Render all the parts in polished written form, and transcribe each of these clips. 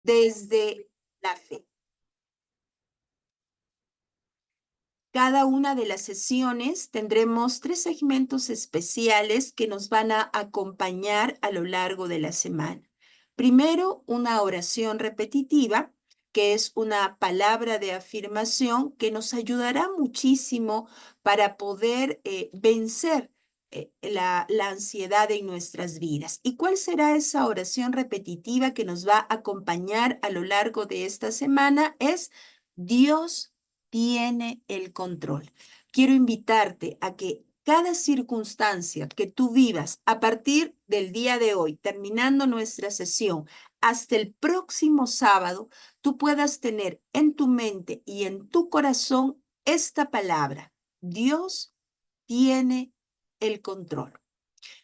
desde la fe. Cada una de las sesiones tendremos 3 segmentos especiales que nos van a acompañar a lo largo de la semana. Primero, una oración repetitiva, que es una palabra de afirmación que nos ayudará muchísimo para poder vencer la ansiedad en nuestras vidas. ¿Y cuál será esa oración repetitiva que nos va a acompañar a lo largo de esta semana? Es Dios tiene el control. Quiero invitarte a que cada circunstancia que tú vivas a partir del día de hoy, terminando nuestra sesión, hasta el próximo sábado, tú puedas tener en tu mente y en tu corazón esta palabra: Dios tiene el control.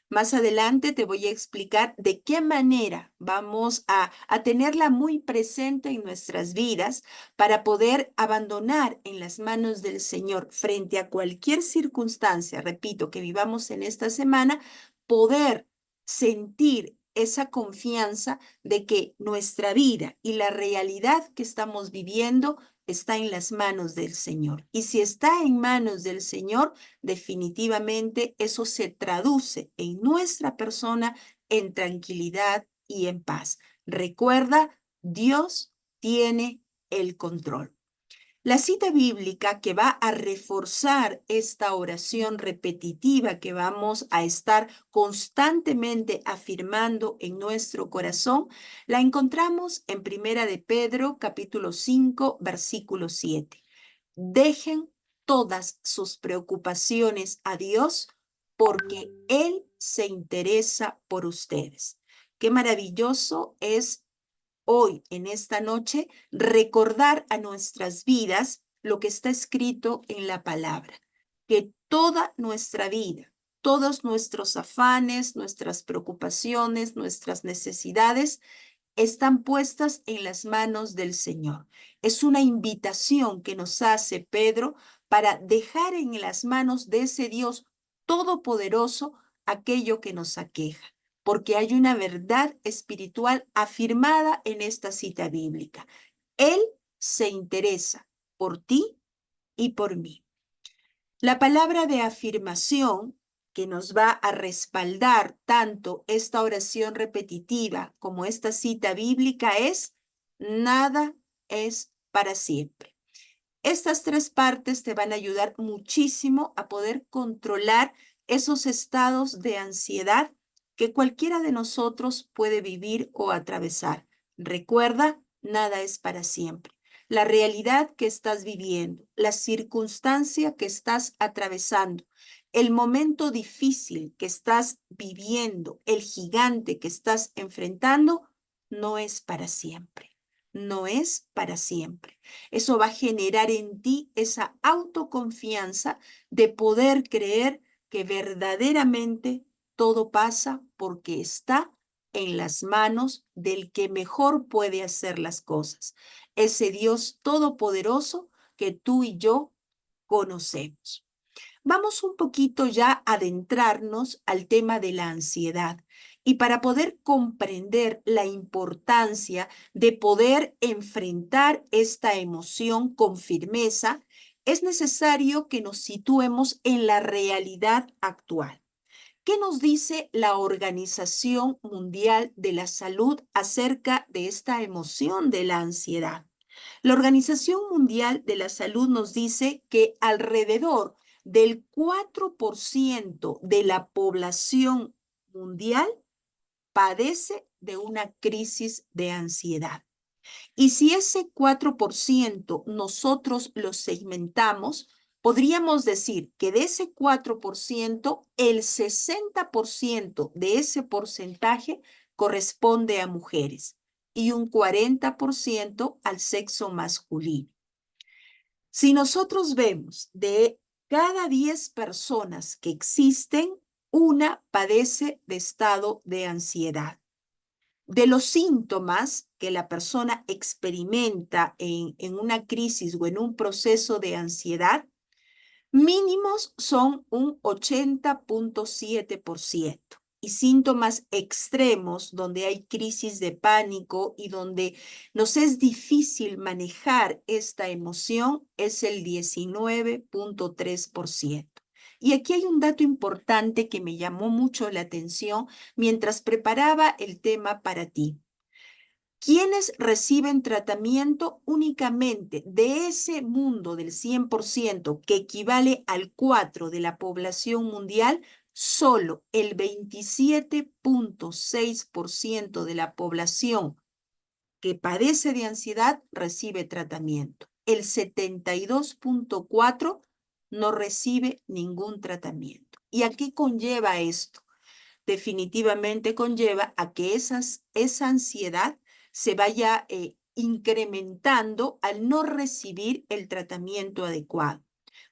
Más adelante te voy a explicar de qué manera vamos a tenerla muy presente en nuestras vidas para poder abandonar en las manos del Señor frente a cualquier circunstancia, repito, que vivamos en esta semana, poder sentir esa confianza de que nuestra vida y la realidad que estamos viviendo está en las manos del Señor. Y si está en manos del Señor, definitivamente eso se traduce en nuestra persona en tranquilidad y en paz. Recuerda, Dios tiene el control. La cita bíblica que va a reforzar esta oración repetitiva que vamos a estar constantemente afirmando en nuestro corazón, la encontramos en Primera de Pedro, capítulo 5, versículo 7. Dejen todas sus preocupaciones a Dios porque Él se interesa por ustedes. Qué maravilloso es hoy, en esta noche, recordar a nuestras vidas lo que está escrito en la palabra, que toda nuestra vida, todos nuestros afanes, nuestras preocupaciones, nuestras necesidades, están puestas en las manos del Señor. Es una invitación que nos hace Pedro para dejar en las manos de ese Dios todopoderoso aquello que nos aqueja, porque hay una verdad espiritual afirmada en esta cita bíblica. Él se interesa por ti y por mí. La palabra de afirmación que nos va a respaldar tanto esta oración repetitiva como esta cita bíblica es: nada es para siempre. Estas 3 partes te van a ayudar muchísimo a poder controlar esos estados de ansiedad que cualquiera de nosotros puede vivir o atravesar. Recuerda, nada es para siempre. La realidad que estás viviendo, la circunstancia que estás atravesando, el momento difícil que estás viviendo, el gigante que estás enfrentando, no es para siempre. No es para siempre. Eso va a generar en ti esa autoconfianza de poder creer que verdaderamente todo pasa porque está en las manos del que mejor puede hacer las cosas, ese Dios todopoderoso que tú y yo conocemos. Vamos un poquito ya a adentrarnos al tema de la ansiedad. Y para poder comprender la importancia de poder enfrentar esta emoción con firmeza, es necesario que nos situemos en la realidad actual. ¿Qué nos dice la Organización Mundial de la Salud acerca de esta emoción de la ansiedad? La Organización Mundial de la Salud nos dice que alrededor del 4% de la población mundial padece de una crisis de ansiedad. Y si ese 4% nosotros lo segmentamos, podríamos decir que de ese 4%, el 60% de ese porcentaje corresponde a mujeres y un 40% al sexo masculino. Si nosotros vemos de cada 10 personas que existen, una padece de estado de ansiedad. De los síntomas que la persona experimenta en una crisis o en un proceso de ansiedad, mínimos son un 80.7%. y síntomas extremos, donde hay crisis de pánico y donde nos es difícil manejar esta emoción, es el 19,3%. Y aquí hay un dato importante que me llamó mucho la atención mientras preparaba el tema para ti. Quienes reciben tratamiento únicamente de ese mundo del 100% que equivale al 4 de la población mundial, solo el 27,6% de la población que padece de ansiedad recibe tratamiento. El 72,4% no recibe ningún tratamiento. ¿Y a qué conlleva esto? Definitivamente conlleva a que esa ansiedad se vaya incrementando al no recibir el tratamiento adecuado.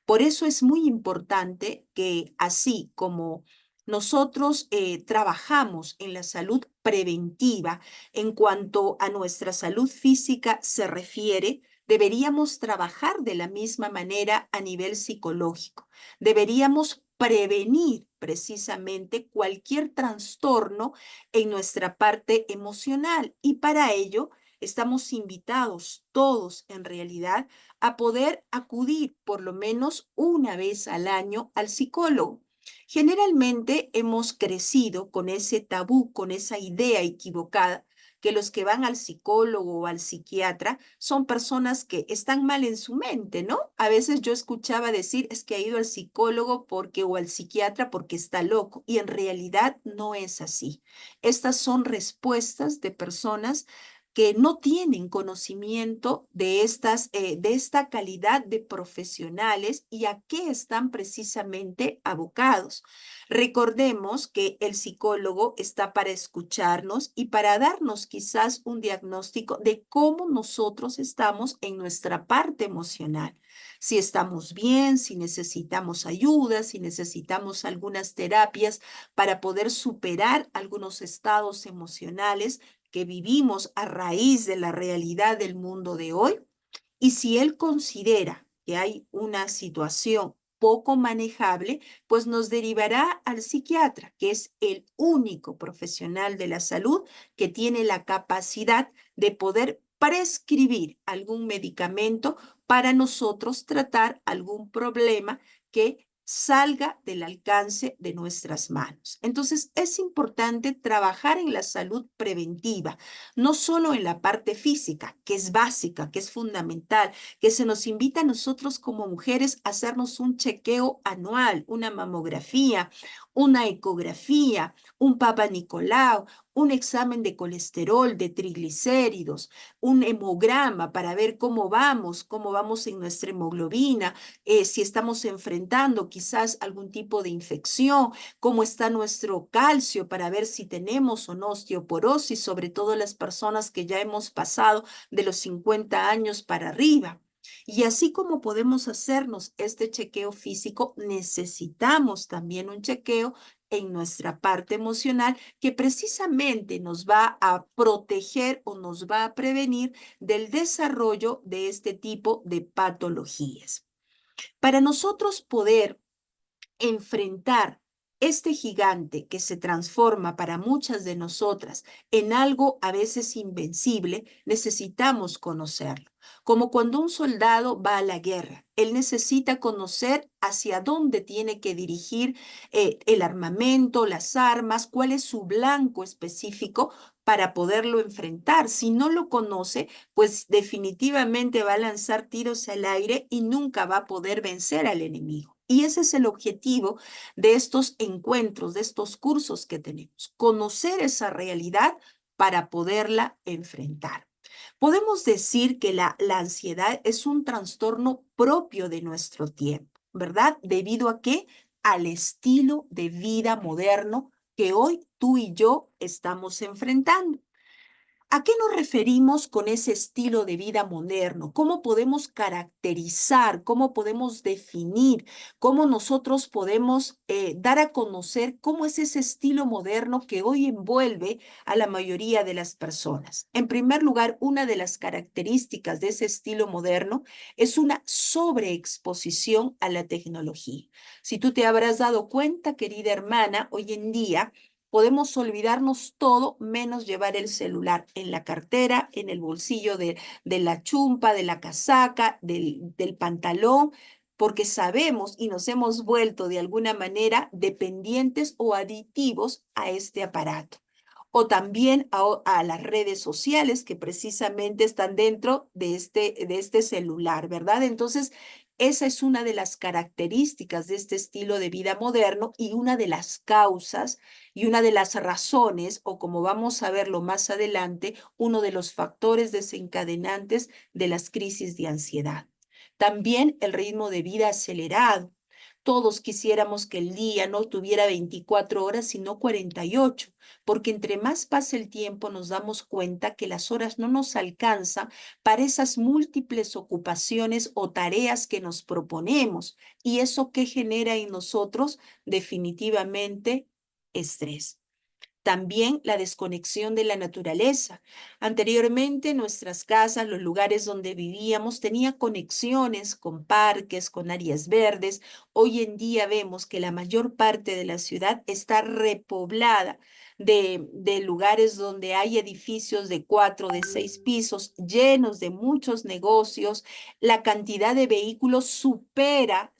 Por eso es muy importante que así como nosotros trabajamos en la salud preventiva en cuanto a nuestra salud física se refiere, deberíamos trabajar de la misma manera a nivel psicológico. Deberíamos prevenir precisamente cualquier trastorno en nuestra parte emocional y para ello estamos invitados todos en realidad a poder acudir por lo menos una vez al año al psicólogo. Generalmente hemos crecido con ese tabú, con esa idea equivocada que los que van al psicólogo o al psiquiatra son personas que están mal en su mente, ¿no? A veces yo escuchaba decir, es que ha ido al psicólogo porque o al psiquiatra porque está loco, y en realidad no es así. Estas son respuestas de personas que no tienen conocimiento de esta calidad de profesionales y a qué están precisamente abocados. Recordemos que el psicólogo está para escucharnos y para darnos quizás un diagnóstico de cómo nosotros estamos en nuestra parte emocional. Si estamos bien, si necesitamos ayuda, si necesitamos algunas terapias para poder superar algunos estados emocionales que vivimos a raíz de la realidad del mundo de hoy. Y si él considera que hay una situación poco manejable, pues nos derivará al psiquiatra, que es el único profesional de la salud que tiene la capacidad de poder prescribir algún medicamento para nosotros tratar algún problema que salga del alcance de nuestras manos. Entonces, es importante trabajar en la salud preventiva, no solo en la parte física, que es básica, que es fundamental, que se nos invita a nosotros como mujeres a hacernos un chequeo anual, una mamografía, una ecografía, un Papa Nicolau, un examen de colesterol, de triglicéridos, un hemograma para ver cómo vamos en nuestra hemoglobina, si estamos enfrentando quizás algún tipo de infección, cómo está nuestro calcio para ver si tenemos o no osteoporosis, sobre todo las personas que ya hemos pasado de los 50 años para arriba. Y así como podemos hacernos este chequeo físico, necesitamos también un chequeo en nuestra parte emocional que precisamente nos va a proteger o nos va a prevenir del desarrollo de este tipo de patologías. Para nosotros poder enfrentar este gigante que se transforma para muchas de nosotras en algo a veces invencible, necesitamos conocerlo. Como cuando un soldado va a la guerra, él necesita conocer hacia dónde tiene que dirigir el armamento, las armas, cuál es su blanco específico para poderlo enfrentar. Si no lo conoce, pues definitivamente va a lanzar tiros al aire y nunca va a poder vencer al enemigo. Y ese es el objetivo de estos encuentros, de estos cursos que tenemos, conocer esa realidad para poderla enfrentar. Podemos decir que la ansiedad es un trastorno propio de nuestro tiempo, ¿verdad? ¿Debido a qué? Al estilo de vida moderno que hoy tú y yo estamos enfrentando. ¿A qué nos referimos con ese estilo de vida moderno? ¿Cómo podemos caracterizar, cómo podemos definir, cómo nosotros podemos dar a conocer cómo es ese estilo moderno que hoy envuelve a la mayoría de las personas? En primer lugar, una de las características de ese estilo moderno es una sobreexposición a la tecnología. Si tú te habrás dado cuenta, querida hermana, hoy en día Podemos olvidarnos todo menos llevar el celular en la cartera, en el bolsillo de la chumpa, de la casaca, del pantalón, porque sabemos y nos hemos vuelto de alguna manera dependientes o aditivos a este aparato. O también a las redes sociales que precisamente están dentro de este celular, ¿verdad? Entonces, esa es una de las características de este estilo de vida moderno y una de las causas y una de las razones, o como vamos a verlo más adelante, uno de los factores desencadenantes de las crisis de ansiedad. También el ritmo de vida acelerado. Todos quisiéramos que el día no tuviera 24 horas, sino 48, porque entre más pasa el tiempo nos damos cuenta que las horas no nos alcanzan para esas múltiples ocupaciones o tareas que nos proponemos. ¿Y eso qué genera en nosotros? Definitivamente estrés. También la desconexión de la naturaleza. Anteriormente, nuestras casas, los lugares donde vivíamos, tenía conexiones con parques, con áreas verdes. Hoy en día vemos que la mayor parte de la ciudad está repoblada de lugares donde hay edificios de 4, de 6 pisos, llenos de muchos negocios. La cantidad de vehículos supera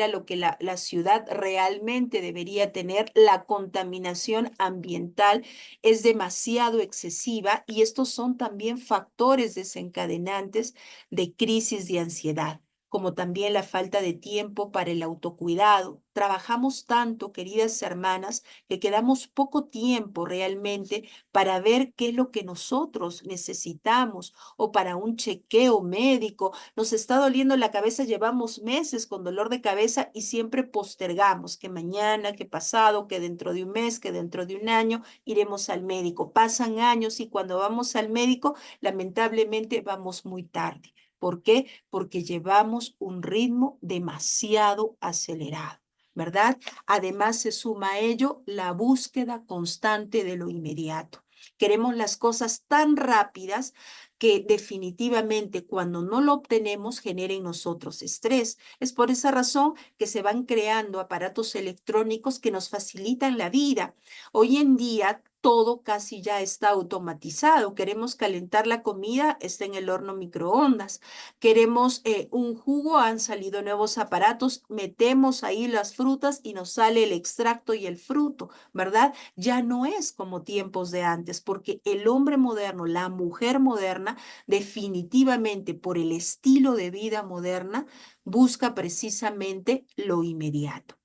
lo que la ciudad realmente debería tener. La contaminación ambiental es demasiado excesiva y estos son también factores desencadenantes de crisis de ansiedad, como también la falta de tiempo para el autocuidado. Trabajamos tanto, queridas hermanas, que quedamos poco tiempo realmente para ver qué es lo que nosotros necesitamos o para un chequeo médico. Nos está doliendo la cabeza, llevamos meses con dolor de cabeza y siempre postergamos que mañana, que pasado, que dentro de un mes, que dentro de un año iremos al médico. Pasan años y cuando vamos al médico, lamentablemente vamos muy tarde. ¿Por qué? Porque llevamos un ritmo demasiado acelerado, ¿verdad? Además se suma a ello la búsqueda constante de lo inmediato. Queremos las cosas tan rápidas que definitivamente cuando no lo obtenemos genera en nosotros estrés. Es por esa razón que se van creando aparatos electrónicos que nos facilitan la vida. Hoy en día todo casi ya está automatizado. Queremos calentar la comida, está en el horno microondas. Queremos un jugo, han salido nuevos aparatos, metemos ahí las frutas y nos sale el extracto y el fruto, ¿verdad? Ya no es como tiempos de antes, porque el hombre moderno, la mujer moderna, definitivamente por el estilo de vida moderna, busca precisamente lo inmediato.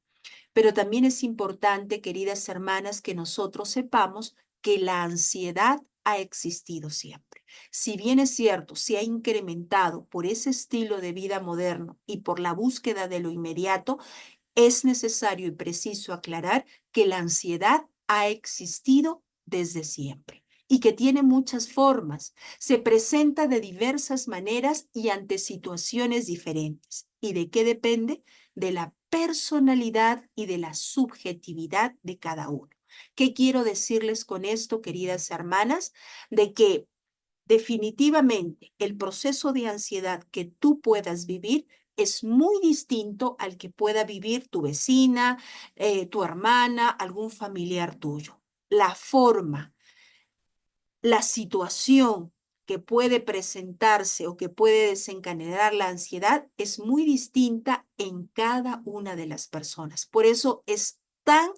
Pero también es importante, queridas hermanas, que nosotros sepamos que la ansiedad ha existido siempre. Si bien es cierto, se ha incrementado por ese estilo de vida moderno y por la búsqueda de lo inmediato, es necesario y preciso aclarar que la ansiedad ha existido desde siempre y que tiene muchas formas. Se presenta de diversas maneras y ante situaciones diferentes. ¿Y de qué depende? De la personalidad y de la subjetividad de cada uno. ¿Qué quiero decirles con esto, queridas hermanas? De que definitivamente el proceso de ansiedad que tú puedas vivir es muy distinto al que pueda vivir tu vecina, tu hermana, algún familiar tuyo. La forma, la situación que puede presentarse o que puede desencadenar la ansiedad es muy distinta en cada una de las personas. Por eso es tan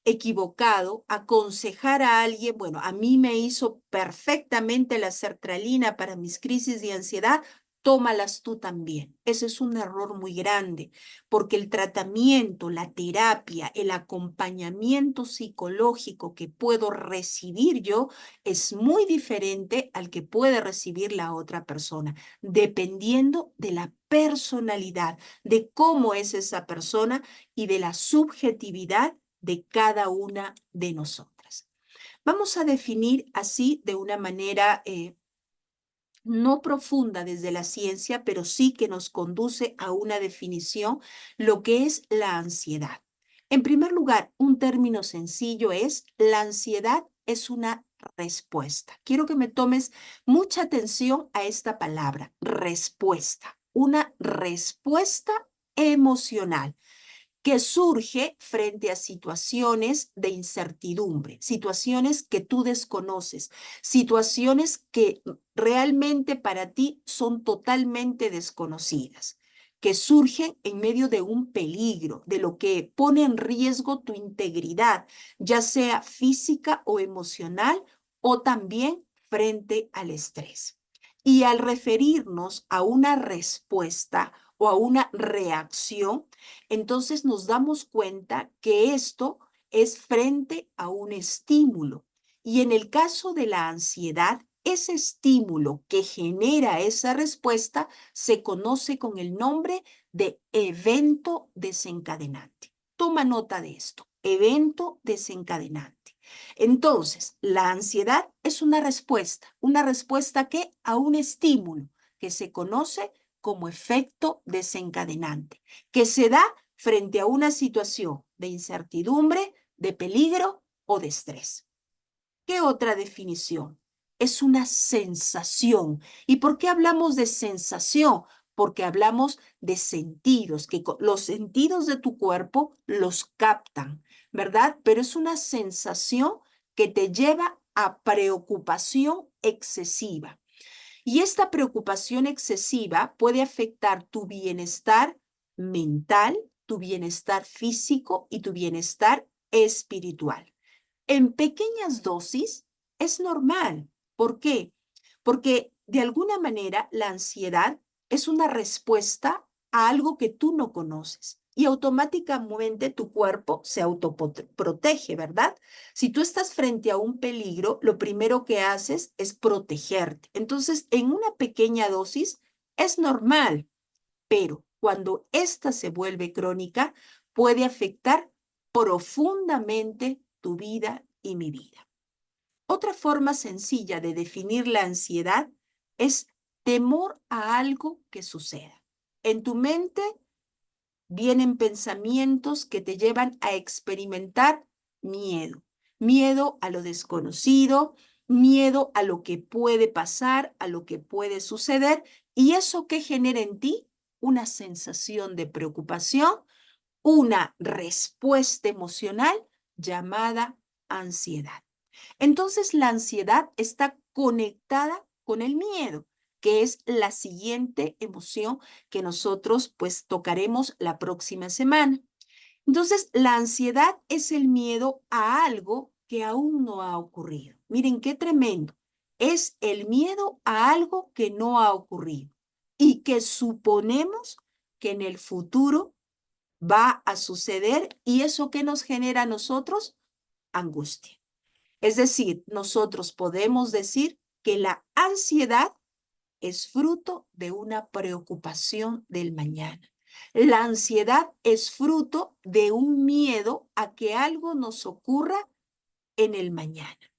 equivocado aconsejar a alguien, bueno, a mí me hizo perfectamente la sertralina para mis crisis de ansiedad, tómalas tú también. Ese es un error muy grande, porque el tratamiento, la terapia, el acompañamiento psicológico que puedo recibir yo es muy diferente al que puede recibir la otra persona, dependiendo de la personalidad, de cómo es esa persona y de la subjetividad de cada una de nosotras. Vamos a definir así de una manera no profunda desde la ciencia, pero sí que nos conduce a una definición, lo que es la ansiedad. En primer lugar, un término sencillo es la ansiedad es una respuesta. Quiero que me tomes mucha atención a esta palabra, respuesta, una respuesta emocional que surge frente a situaciones de incertidumbre, situaciones que tú desconoces, situaciones que realmente para ti son totalmente desconocidas, que surgen en medio de un peligro, de lo que pone en riesgo tu integridad, ya sea física o emocional, o también frente al estrés. Y al referirnos a una respuesta o a una reacción, entonces nos damos cuenta que esto es frente a un estímulo. Y en el caso de la ansiedad, ese estímulo que genera esa respuesta se conoce con el nombre de evento desencadenante. Toma nota de esto, evento desencadenante. Entonces, la ansiedad es una respuesta que a un estímulo que se conoce como efecto desencadenante, que se da frente a una situación de incertidumbre, de peligro o de estrés. ¿Qué otra definición? Es una sensación. ¿Y por qué hablamos de sensación? Porque hablamos de sentidos, que los sentidos de tu cuerpo los captan, ¿verdad? Pero es una sensación que te lleva a preocupación excesiva. Y esta preocupación excesiva puede afectar tu bienestar mental, tu bienestar físico y tu bienestar espiritual. En pequeñas dosis es normal. ¿Por qué? Porque de alguna manera la ansiedad es una respuesta a algo que tú no conoces y automáticamente tu cuerpo se autoprotege, ¿verdad? Si tú estás frente a un peligro, lo primero que haces es protegerte. Entonces, en una pequeña dosis es normal, pero cuando esta se vuelve crónica, puede afectar profundamente tu vida y mi vida. Otra forma sencilla de definir la ansiedad es temor a algo que suceda. En tu mente vienen pensamientos que te llevan a experimentar miedo. Miedo a lo desconocido, miedo a lo que puede pasar, a lo que puede suceder, y eso que genera en ti una sensación de preocupación, una respuesta emocional llamada ansiedad. Entonces, la ansiedad está conectada con el miedo, que es la siguiente emoción que nosotros pues tocaremos la próxima semana. Entonces, la ansiedad es el miedo a algo que aún no ha ocurrido. Miren qué tremendo. Es el miedo a algo que no ha ocurrido y que suponemos que en el futuro va a suceder, y eso que nos genera a nosotros angustia. Es decir, nosotros podemos decir que la ansiedad es fruto de una preocupación del mañana. La ansiedad es fruto de un miedo a que algo nos ocurra en el mañana.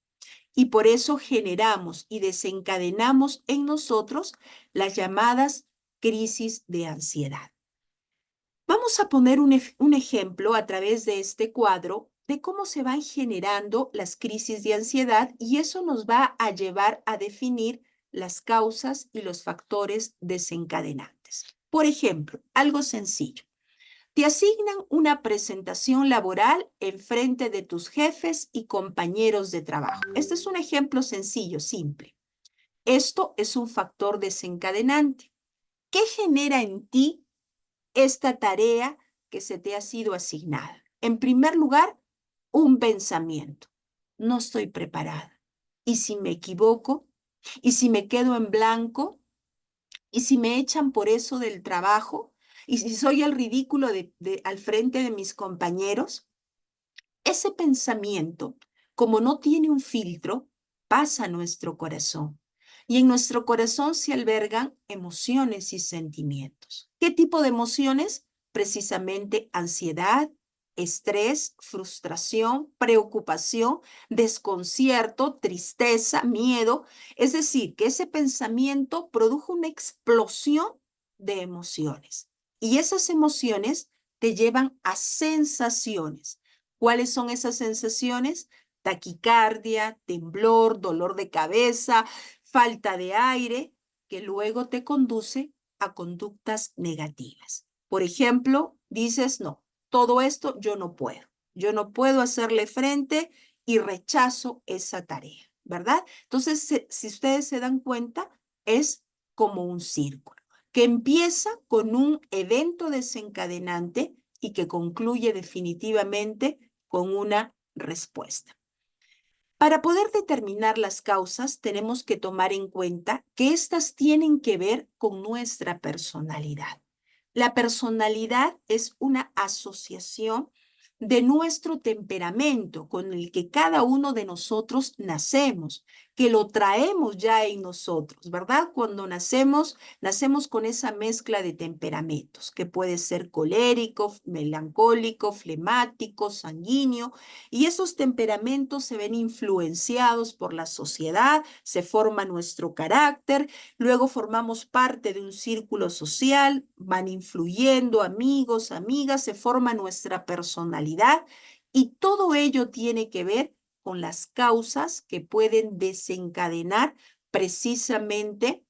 Y por eso generamos y desencadenamos en nosotros las llamadas crisis de ansiedad. Vamos a poner un ejemplo a través de este cuadro de cómo se van generando las crisis de ansiedad, y eso nos va a llevar a definir las causas y los factores desencadenantes. Por ejemplo, algo sencillo. Te asignan una presentación laboral en frente de tus jefes y compañeros de trabajo. Este es un ejemplo sencillo, simple. Esto es un factor desencadenante. ¿Qué genera en ti esta tarea que se te ha sido asignada? En primer lugar, un pensamiento. No estoy preparada. ¿Y si me equivoco? ¿Y si me quedo en blanco? ¿Y si me echan por eso del trabajo? ¿Y si soy el ridículo al frente de mis compañeros? Ese pensamiento, como no tiene un filtro, pasa a nuestro corazón. Y en nuestro corazón se albergan emociones y sentimientos. ¿Qué tipo de emociones? Precisamente ansiedad, estrés, frustración, preocupación, desconcierto, tristeza, miedo. Es decir, que ese pensamiento produjo una explosión de emociones. Y esas emociones te llevan a sensaciones. ¿Cuáles son esas sensaciones? Taquicardia, temblor, dolor de cabeza, falta de aire, que luego te conduce a conductas negativas. Por ejemplo, dices, no, todo esto yo no puedo. Yo no puedo hacerle frente y rechazo esa tarea, ¿verdad? Entonces, si ustedes se dan cuenta, es como un círculo que empieza con un evento desencadenante y que concluye definitivamente con una respuesta. Para poder determinar las causas, tenemos que tomar en cuenta que éstas tienen que ver con nuestra personalidad. La personalidad es una asociación de nuestro temperamento con el que cada uno de nosotros nacemos, que lo traemos ya en nosotros, ¿verdad? Cuando nacemos, nacemos con esa mezcla de temperamentos, que puede ser colérico, melancólico, flemático, sanguíneo, y esos temperamentos se ven influenciados por la sociedad, se forma nuestro carácter, luego formamos parte de un círculo social, van influyendo amigos, amigas, se forma nuestra personalidad y todo ello tiene que ver con las causas que pueden desencadenar precisamente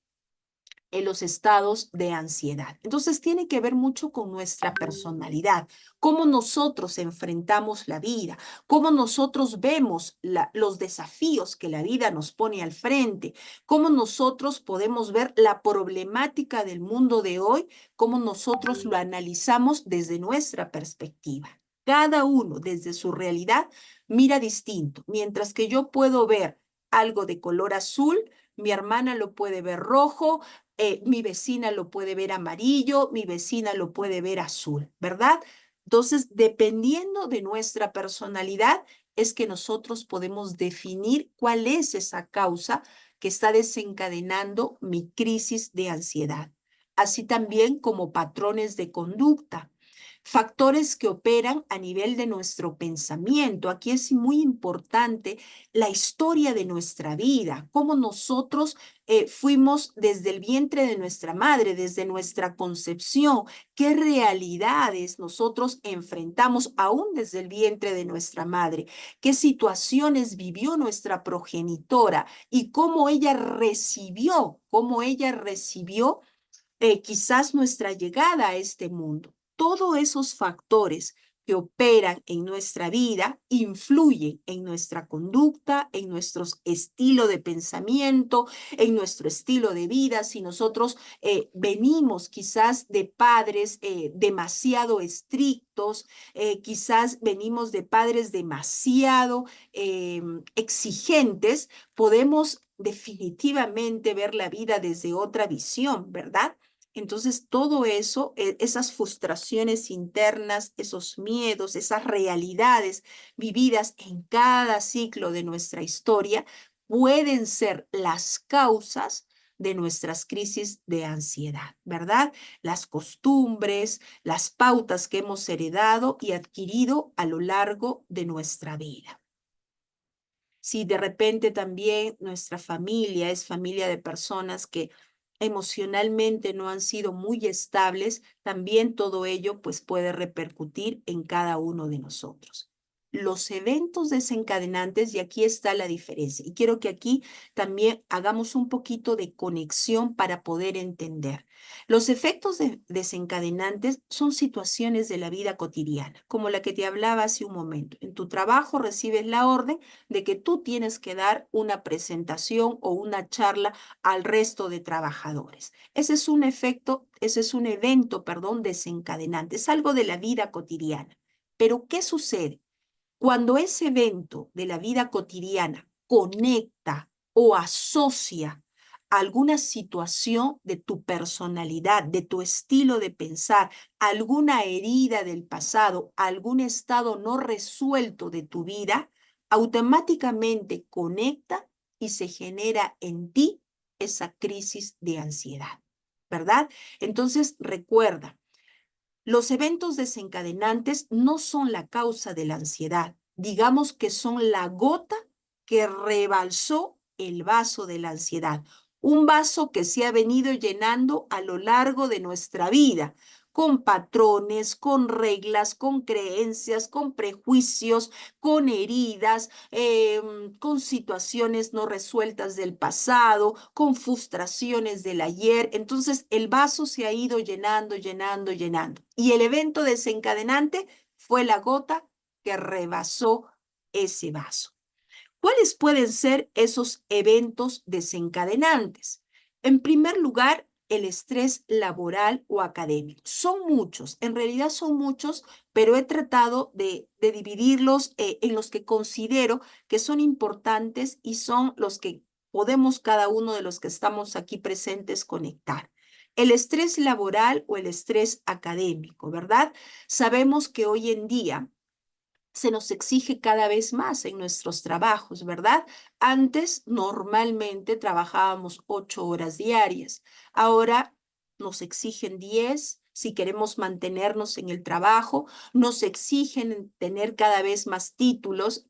en los estados de ansiedad. Entonces tiene que ver mucho con nuestra personalidad, cómo nosotros enfrentamos la vida, cómo nosotros vemos los desafíos que la vida nos pone al frente, cómo nosotros podemos ver la problemática del mundo de hoy, cómo nosotros lo analizamos desde nuestra perspectiva. Cada uno desde su realidad mira distinto, mientras que yo puedo ver algo de color azul, mi hermana lo puede ver rojo, mi vecina lo puede ver amarillo, mi vecina lo puede ver azul, ¿verdad? Entonces, dependiendo de nuestra personalidad, es que nosotros podemos definir cuál es esa causa que está desencadenando mi crisis de ansiedad, así también como patrones de conducta. Factores que operan a nivel de nuestro pensamiento. Aquí es muy importante la historia de nuestra vida, cómo nosotros fuimos desde el vientre de nuestra madre, desde nuestra concepción, qué realidades nosotros enfrentamos aún desde el vientre de nuestra madre, qué situaciones vivió nuestra progenitora y cómo ella recibió quizás nuestra llegada a este mundo. Todos esos factores que operan en nuestra vida influyen en nuestra conducta, en nuestro estilo de pensamiento, en nuestro estilo de vida. Si nosotros venimos quizás de padres demasiado estrictos, quizás venimos de padres demasiado exigentes, podemos definitivamente ver la vida desde otra visión, ¿verdad? Entonces, todo eso, esas frustraciones internas, esos miedos, esas realidades vividas en cada ciclo de nuestra historia, pueden ser las causas de nuestras crisis de ansiedad, ¿verdad? Las costumbres, las pautas que hemos heredado y adquirido a lo largo de nuestra vida. Si de repente también nuestra familia es familia de personas que emocionalmente no han sido muy estables, también todo ello pues puede repercutir en cada uno de nosotros. Los eventos desencadenantes, y aquí está la diferencia, y quiero que aquí también hagamos un poquito de conexión para poder entender. Los efectos desencadenantes son situaciones de la vida cotidiana, como la que te hablaba hace un momento. En tu trabajo recibes la orden de que tú tienes que dar una presentación o una charla al resto de trabajadores. Ese es un efecto, ese es un evento, perdón, desencadenante, es algo de la vida cotidiana. Pero ¿qué sucede? Cuando ese evento de la vida cotidiana conecta o asocia alguna situación de tu personalidad, de tu estilo de pensar, alguna herida del pasado, algún estado no resuelto de tu vida, automáticamente conecta y se genera en ti esa crisis de ansiedad, ¿verdad? Entonces, recuerda, los eventos desencadenantes no son la causa de la ansiedad, digamos que son la gota que rebalsó el vaso de la ansiedad, un vaso que se ha venido llenando a lo largo de nuestra vida, con patrones, con reglas, con creencias, con prejuicios, con heridas, con situaciones no resueltas del pasado, con frustraciones del ayer. Entonces el vaso se ha ido llenando, llenando, llenando. Y el evento desencadenante fue la gota que rebasó ese vaso. ¿Cuáles pueden ser esos eventos desencadenantes? En primer lugar, el estrés laboral o académico. Son muchos, en realidad son muchos, pero he tratado de dividirlos en los que considero que son importantes y son los que podemos cada uno de los que estamos aquí presentes conectar. El estrés laboral o el estrés académico, ¿verdad? Sabemos que hoy en día se nos exige cada vez más en nuestros trabajos, ¿verdad? Antes normalmente trabajábamos 8 horas diarias. Ahora nos exigen 10 si queremos mantenernos en el trabajo, nos exigen tener cada vez más títulos.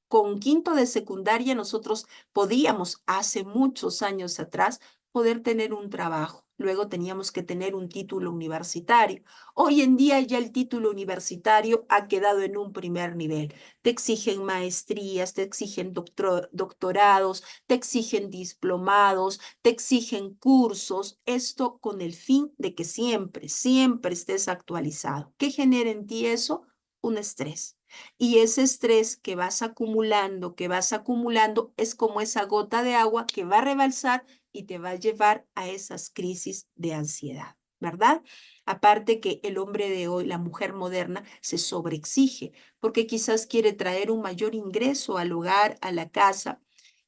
Con quinto de secundaria nosotros podíamos, hace muchos años atrás, poder tener un trabajo. Luego teníamos que tener un título universitario. Hoy en día ya el título universitario ha quedado en un primer nivel. Te exigen maestrías, te exigen doctorados, te exigen diplomados, te exigen cursos. Esto con el fin de que siempre, siempre estés actualizado. ¿Qué genera en ti eso? Un estrés. Y ese estrés que vas acumulando, es como esa gota de agua que va a rebalsar y te va a llevar a esas crisis de ansiedad, ¿verdad? Aparte que el hombre de hoy, la mujer moderna, se sobreexige porque quizás quiere traer un mayor ingreso al hogar, a la casa,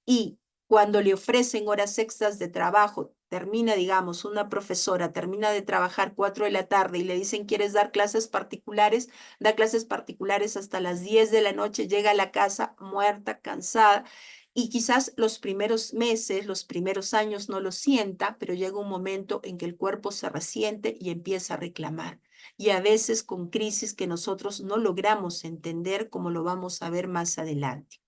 y cuando le ofrecen horas extras de trabajo, termina, digamos, una profesora termina de trabajar 4 de la tarde y le dicen, ¿quieres dar clases particulares? Da clases particulares hasta las 10 de la noche, llega a la casa muerta, cansada, y quizás los primeros meses, los primeros años no lo sienta, pero llega un momento en que el cuerpo se resiente y empieza a reclamar. Y a veces con crisis que nosotros no logramos entender, como lo vamos a ver más adelante.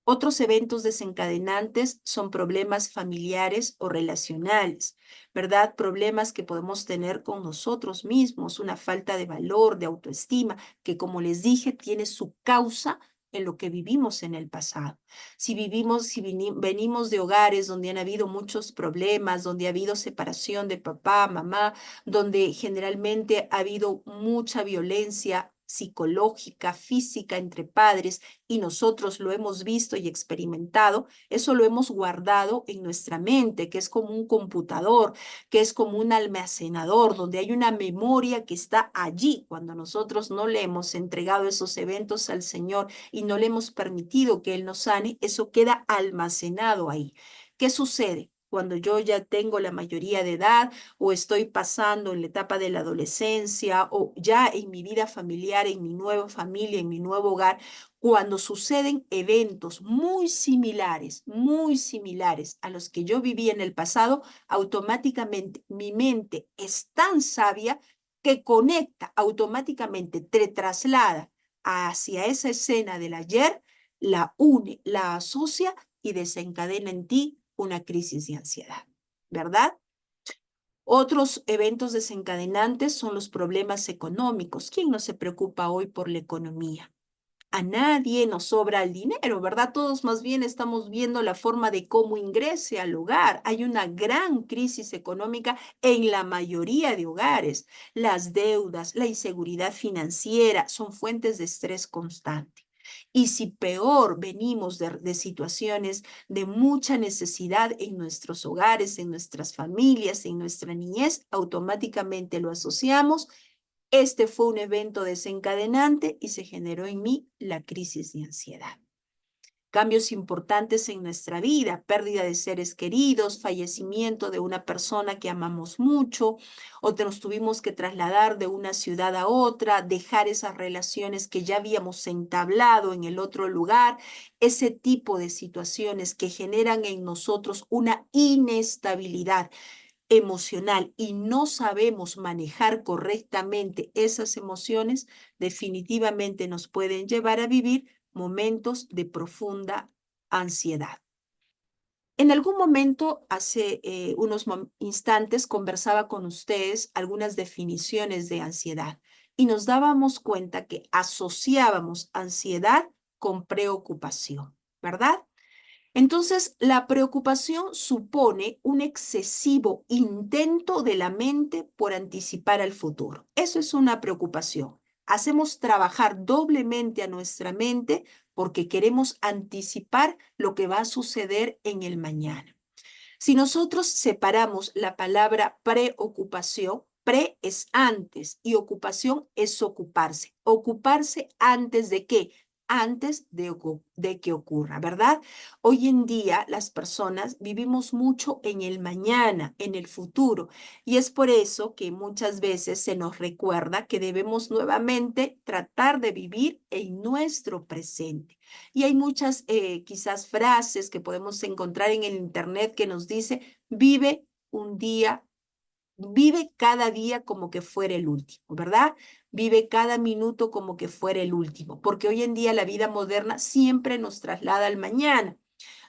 Otros eventos desencadenantes son problemas familiares o relacionales, ¿verdad? Problemas que podemos tener con nosotros mismos, una falta de valor, de autoestima, que como les dije, tiene su causa en lo que vivimos en el pasado. Si venimos de hogares donde han habido muchos problemas, donde ha habido separación de papá, mamá, donde generalmente ha habido mucha violencia psicológica, física entre padres, y nosotros lo hemos visto y experimentado, eso lo hemos guardado en nuestra mente, que es como un computador, que es como un almacenador, donde hay una memoria que está allí. Cuando nosotros no le hemos entregado esos eventos al Señor y no le hemos permitido que Él nos sane, eso queda almacenado ahí. ¿Qué sucede? Cuando yo ya tengo la mayoría de edad o estoy pasando en la etapa de la adolescencia o ya en mi vida familiar, en mi nueva familia, en mi nuevo hogar, cuando suceden eventos muy similares a los que yo viví en el pasado, automáticamente mi mente es tan sabia que conecta automáticamente, te traslada hacia esa escena del ayer, la une, la asocia y desencadena en ti una crisis de ansiedad, ¿verdad? Otros eventos desencadenantes son los problemas económicos. ¿Quién no se preocupa hoy por la economía? A nadie nos sobra el dinero, ¿verdad? Todos más bien estamos viendo la forma de cómo ingrese al hogar. Hay una gran crisis económica en la mayoría de hogares. Las deudas, la inseguridad financiera son fuentes de estrés constante. Y si peor venimos de situaciones de mucha necesidad en nuestros hogares, en nuestras familias, en nuestra niñez, automáticamente lo asociamos. Este fue un evento desencadenante y se generó en mí la crisis de ansiedad. Cambios importantes en nuestra vida, pérdida de seres queridos, fallecimiento de una persona que amamos mucho, o nos tuvimos que trasladar de una ciudad a otra, dejar esas relaciones que ya habíamos entablado en el otro lugar, ese tipo de situaciones que generan en nosotros una inestabilidad emocional y no sabemos manejar correctamente esas emociones, definitivamente nos pueden llevar a vivir momentos de profunda ansiedad. En algún momento, hace unos instantes, conversaba con ustedes algunas definiciones de ansiedad y nos dábamos cuenta que asociábamos ansiedad con preocupación, ¿verdad? Entonces, la preocupación supone un excesivo intento de la mente por anticipar al futuro. Eso es una preocupación. Hacemos trabajar doblemente a nuestra mente porque queremos anticipar lo que va a suceder en el mañana. Si nosotros separamos la palabra preocupación, pre es antes y ocupación es ocuparse. Ocuparse antes de qué? Antes de que ocurra, ¿verdad? Hoy en día las personas vivimos mucho en el mañana, en el futuro, y es por eso que muchas veces se nos recuerda que debemos nuevamente tratar de vivir en nuestro presente. Y hay muchas quizás frases que podemos encontrar en el internet que nos dice, vive un día, vive cada día como que fuera el último, ¿verdad? Vive cada minuto como que fuera el último, porque hoy en día la vida moderna siempre nos traslada al mañana.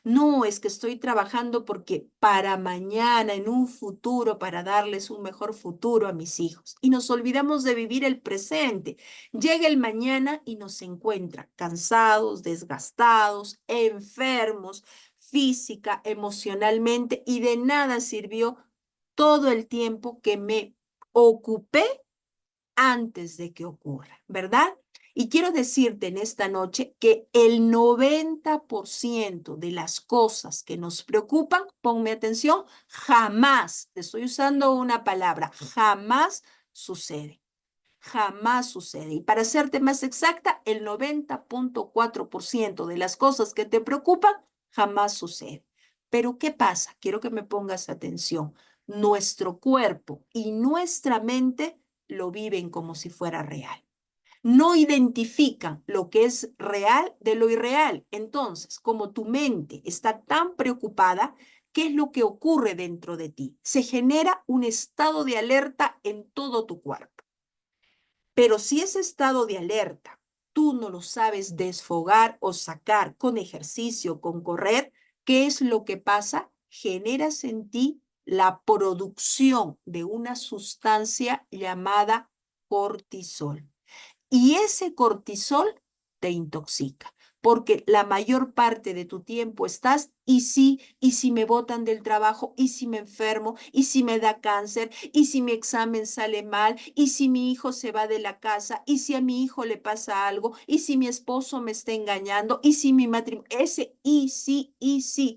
No, es que estoy trabajando porque para mañana, en un futuro, para darles un mejor futuro a mis hijos. Y nos olvidamos de vivir el presente. Llega el mañana y nos encuentra cansados, desgastados, enfermos, física, emocionalmente, y de nada sirvió todo el tiempo que me ocupé antes de que ocurra, ¿verdad? Y quiero decirte en esta noche que el 90% de las cosas que nos preocupan, ponme atención, jamás, te estoy usando una palabra, jamás sucede. Jamás sucede. Y para serte más exacta, el 90,4% de las cosas que te preocupan jamás sucede. Pero ¿qué pasa? Quiero que me pongas atención. Nuestro cuerpo y nuestra mente lo viven como si fuera real. No identifican lo que es real de lo irreal. Entonces, como tu mente está tan preocupada, ¿qué es lo que ocurre dentro de ti? Se genera un estado de alerta en todo tu cuerpo. Pero si ese estado de alerta tú no lo sabes desfogar o sacar con ejercicio, con correr, ¿qué es lo que pasa? Generas en ti la producción de una sustancia llamada cortisol. Y ese cortisol te intoxica, porque la mayor parte de tu tiempo estás, y si me botan del trabajo, y si me enfermo, y si me da cáncer, y si mi examen sale mal, y si mi hijo se va de la casa, y si a mi hijo le pasa algo, y si mi esposo me está engañando, y si mi matrimonio, ese y sí,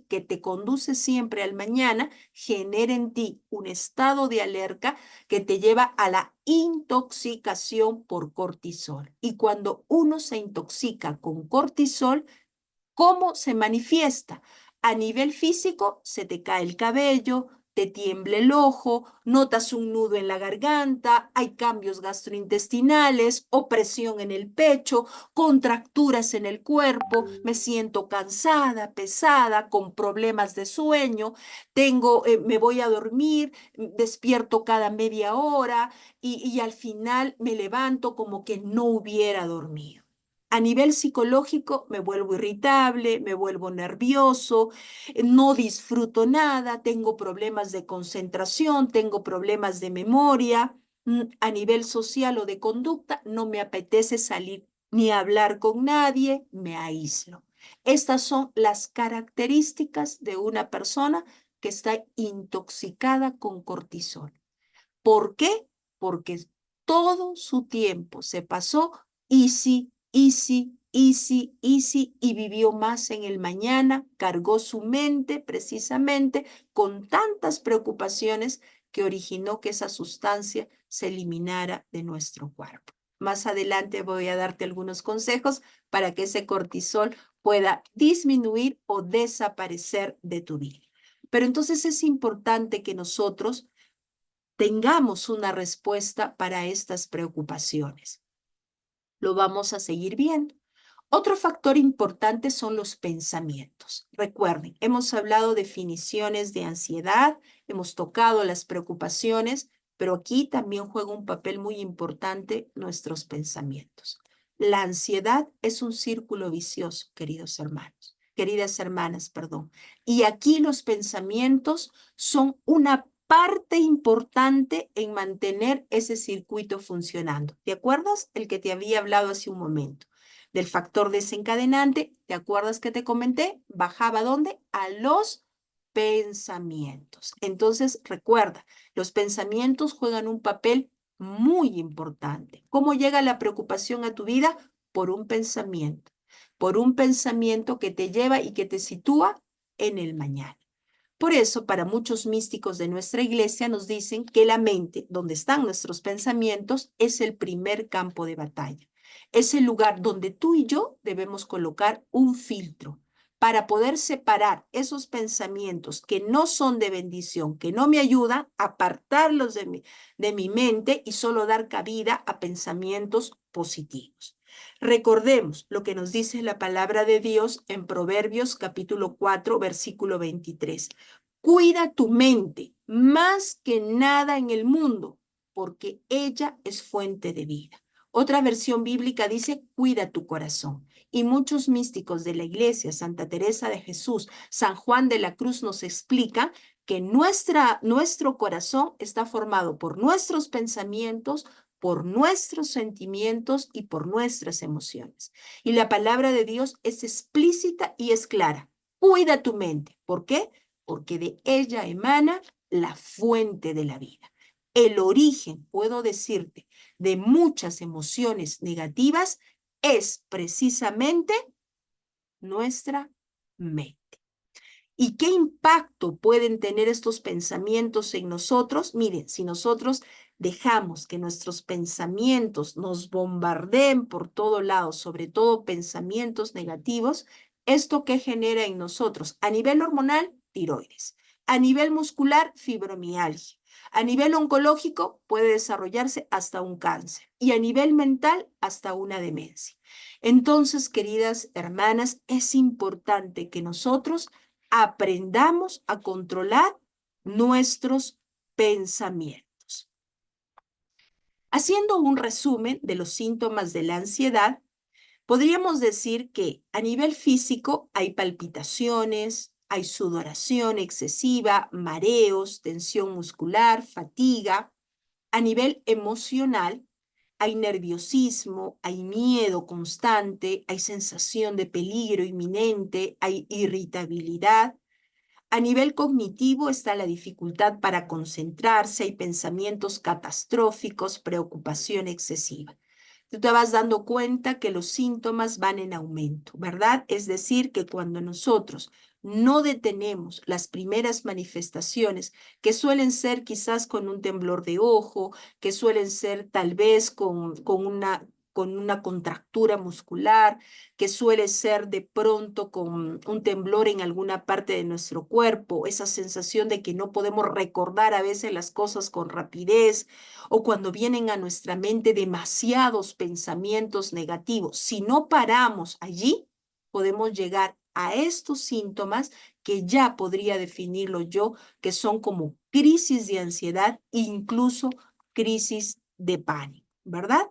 que te conduce siempre al mañana, genera en ti un estado de alerta que te lleva a la intoxicación por cortisol. Y cuando uno se intoxica con cortisol, ¿cómo se manifiesta? A nivel físico, se te cae el cabello, te tiembla el ojo, notas un nudo en la garganta, hay cambios gastrointestinales, opresión en el pecho, contracturas en el cuerpo, me siento cansada, pesada, con problemas de sueño, me voy a dormir, despierto cada media hora y al final me levanto como que no hubiera dormido. A nivel psicológico me vuelvo irritable, me vuelvo nervioso, no disfruto nada, tengo problemas de concentración, tengo problemas de memoria. A nivel social o de conducta no me apetece salir ni hablar con nadie, me aíslo. Estas son las características de una persona que está intoxicada con cortisol. ¿Por qué? Porque todo su tiempo se pasó easy, easy, easy, easy y vivió más en el mañana, cargó su mente precisamente con tantas preocupaciones que originó que esa sustancia se eliminara de nuestro cuerpo. Más adelante voy a darte algunos consejos para que ese cortisol pueda disminuir o desaparecer de tu vida. Pero entonces es importante que nosotros tengamos una respuesta para estas preocupaciones. Lo vamos a seguir viendo. Otro factor importante son los pensamientos. Recuerden, hemos hablado de definiciones de ansiedad, hemos tocado las preocupaciones, pero aquí también juega un papel muy importante nuestros pensamientos. La ansiedad es un círculo vicioso, queridos hermanos, queridas hermanas, perdón. Y aquí los pensamientos son una parte importante en mantener ese circuito funcionando. ¿Te acuerdas? El que te había hablado hace un momento del factor desencadenante, ¿te acuerdas que te comenté? Bajaba ¿dónde? A los pensamientos. Entonces, recuerda, los pensamientos juegan un papel muy importante. ¿Cómo llega la preocupación a tu vida? Por un pensamiento. Por un pensamiento que te lleva y que te sitúa en el mañana. Por eso, para muchos místicos de nuestra iglesia nos dicen que la mente, donde están nuestros pensamientos, es el primer campo de batalla. Es el lugar donde tú y yo debemos colocar un filtro para poder separar esos pensamientos que no son de bendición, que no me ayudan, apartarlos de mi mente y solo dar cabida a pensamientos positivos. Recordemos lo que nos dice la palabra de Dios en Proverbios capítulo 4, versículo 23. Cuida tu mente más que nada en el mundo, porque ella es fuente de vida. Otra versión bíblica dice, cuida tu corazón. Y muchos místicos de la iglesia, Santa Teresa de Jesús, San Juan de la Cruz, nos explican que nuestro corazón está formado por nuestros pensamientos, por nuestros sentimientos y por nuestras emociones. Y la palabra de Dios es explícita y es clara. Cuida tu mente. ¿Por qué? Porque de ella emana la fuente de la vida. El origen, puedo decirte, de muchas emociones negativas es precisamente nuestra mente. ¿Y qué impacto pueden tener estos pensamientos en nosotros? Miren, si nosotros dejamos que nuestros pensamientos nos bombardeen por todo lado, sobre todo pensamientos negativos, ¿esto qué genera en nosotros? A nivel hormonal, tiroides. A nivel muscular, fibromialgia. A nivel oncológico, puede desarrollarse hasta un cáncer. Y a nivel mental, hasta una demencia. Entonces, queridas hermanas, es importante que nosotros aprendamos a controlar nuestros pensamientos. Haciendo un resumen de los síntomas de la ansiedad, podríamos decir que a nivel físico hay palpitaciones, hay sudoración excesiva, mareos, tensión muscular, fatiga. A nivel emocional, hay nerviosismo, hay miedo constante, hay sensación de peligro inminente, hay irritabilidad. A nivel cognitivo está la dificultad para concentrarse, hay pensamientos catastróficos, preocupación excesiva. Tú te vas dando cuenta que los síntomas van en aumento, ¿verdad? Es decir, que cuando nosotros no detenemos las primeras manifestaciones, que suelen ser quizás con un temblor de ojo, que suelen ser tal vez con una contractura muscular, que suele ser de pronto con un temblor en alguna parte de nuestro cuerpo, esa sensación de que no podemos recordar a veces las cosas con rapidez, o cuando vienen a nuestra mente demasiados pensamientos negativos. Si no paramos allí, podemos llegar a estos síntomas que ya podría definirlo yo, que son como crisis de ansiedad, incluso crisis de pánico, ¿verdad?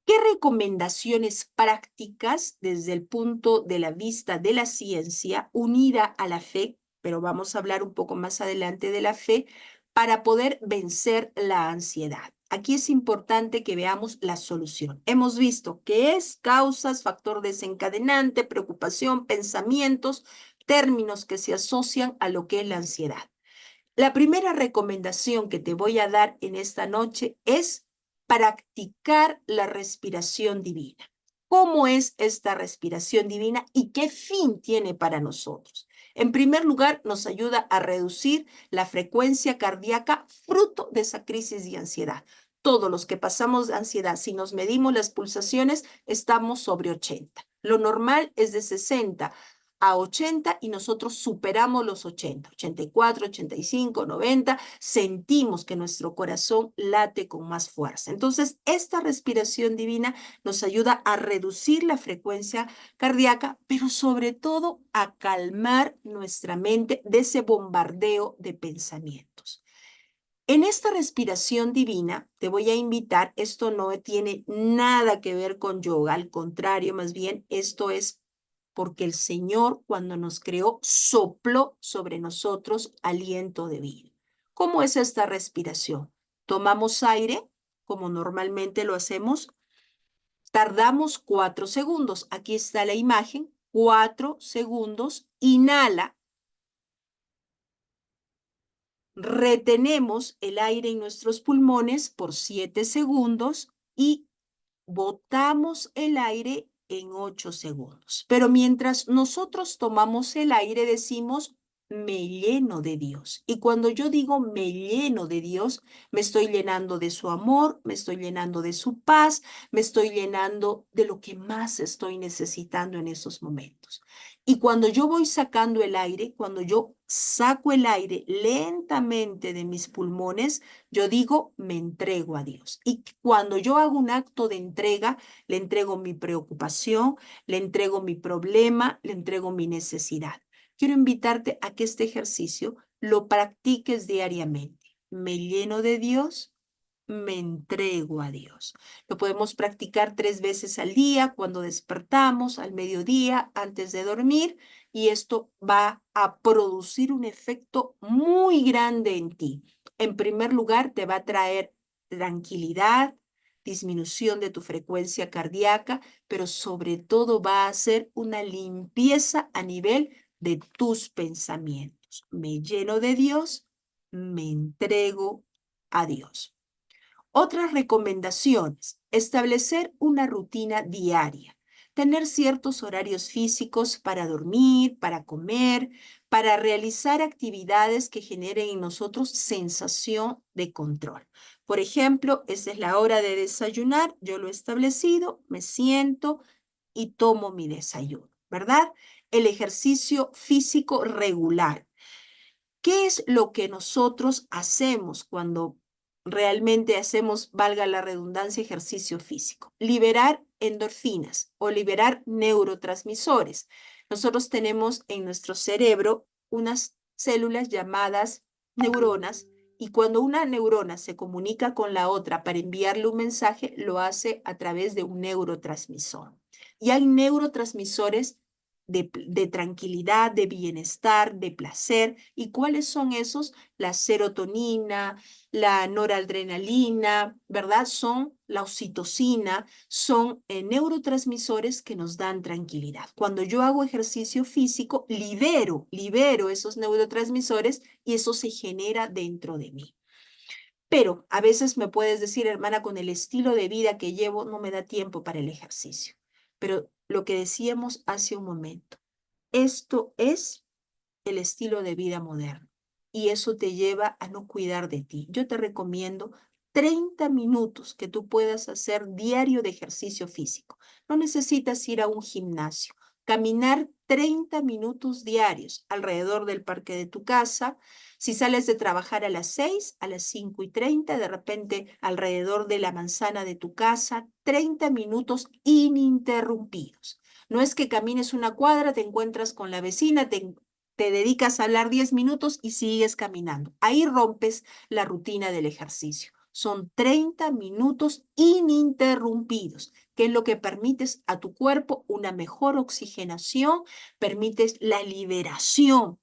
¿Qué recomendaciones prácticas desde el punto de la vista de la ciencia unida a la fe, pero vamos a hablar un poco más adelante de la fe, para poder vencer la ansiedad? Aquí es importante que veamos la solución. Hemos visto qué es causas, factor desencadenante, preocupación, pensamientos, términos que se asocian a lo que es la ansiedad. La primera recomendación que te voy a dar en esta noche es practicar la respiración divina. ¿Cómo es esta respiración divina y qué fin tiene para nosotros? En primer lugar, nos ayuda a reducir la frecuencia cardíaca fruto de esa crisis de ansiedad. Todos los que pasamos de ansiedad, si nos medimos las pulsaciones, estamos sobre 80. Lo normal es de 60 a 80 y nosotros superamos los 80, 84, 85, 90, sentimos que nuestro corazón late con más fuerza. Entonces, esta respiración divina nos ayuda a reducir la frecuencia cardíaca, pero sobre todo a calmar nuestra mente de ese bombardeo de pensamientos. En esta respiración divina, te voy a invitar, esto no tiene nada que ver con yoga, al contrario, más bien esto es porque el Señor, cuando nos creó, sopló sobre nosotros aliento de vida. ¿Cómo es esta respiración? Tomamos aire, como normalmente lo hacemos, tardamos 4 segundos. Aquí está la imagen, 4 segundos, inhala, retenemos el aire en nuestros pulmones por 7 segundos y botamos el aire en 8 segundos. Pero mientras nosotros tomamos el aire, decimos, me lleno de Dios. Y cuando yo digo me lleno de Dios, me estoy llenando de su amor, me estoy llenando de su paz, me estoy llenando de lo que más estoy necesitando en esos momentos. Y cuando yo voy sacando el aire, cuando yo saco el aire lentamente de mis pulmones, yo digo, me entrego a Dios. Y cuando yo hago un acto de entrega, le entrego mi preocupación, le entrego mi problema, le entrego mi necesidad. Quiero invitarte a que este ejercicio lo practiques diariamente. Me lleno de Dios, me entrego a Dios. Lo podemos practicar 3 veces al día, cuando despertamos, al mediodía, antes de dormir, y esto va a producir un efecto muy grande en ti. En primer lugar, te va a traer tranquilidad, disminución de tu frecuencia cardíaca, pero sobre todo va a hacer una limpieza a nivel de tus pensamientos. Me lleno de Dios, me entrego a Dios. Otras recomendaciones: establecer una rutina diaria, tener ciertos horarios físicos para dormir, para comer, para realizar actividades que generen en nosotros sensación de control. Por ejemplo, esa es la hora de desayunar, yo lo he establecido, me siento y tomo mi desayuno, ¿verdad? El ejercicio físico regular. ¿Qué es lo que nosotros hacemos cuando realmente hacemos, valga la redundancia, ejercicio físico? Liberar endorfinas o liberar neurotransmisores. Nosotros tenemos en nuestro cerebro unas células llamadas neuronas, y cuando una neurona se comunica con la otra para enviarle un mensaje, lo hace a través de un neurotransmisor. Y hay neurotransmisores de tranquilidad, de bienestar, de placer. ¿Y cuáles son esos? La serotonina, la noradrenalina, ¿verdad? Son la oxitocina, son neurotransmisores que nos dan tranquilidad. Cuando yo hago ejercicio físico, libero esos neurotransmisores y eso se genera dentro de mí. Pero a veces me puedes decir, hermana, con el estilo de vida que llevo, no me da tiempo para el ejercicio. Pero lo que decíamos hace un momento, esto es el estilo de vida moderno y eso te lleva a no cuidar de ti. Yo te recomiendo 30 minutos que tú puedas hacer diario de ejercicio físico. No necesitas ir a un gimnasio. Caminar 30 minutos diarios alrededor del parque de tu casa. Si sales de trabajar a las 6, a las 5:30, de repente alrededor de la manzana de tu casa, 30 minutos ininterrumpidos. No es que camines una cuadra, te encuentras con la vecina, te dedicas a hablar 10 minutos y sigues caminando. Ahí rompes la rutina del ejercicio. Son 30 minutos ininterrumpidos, que es lo que permites a tu cuerpo una mejor oxigenación, permites la liberación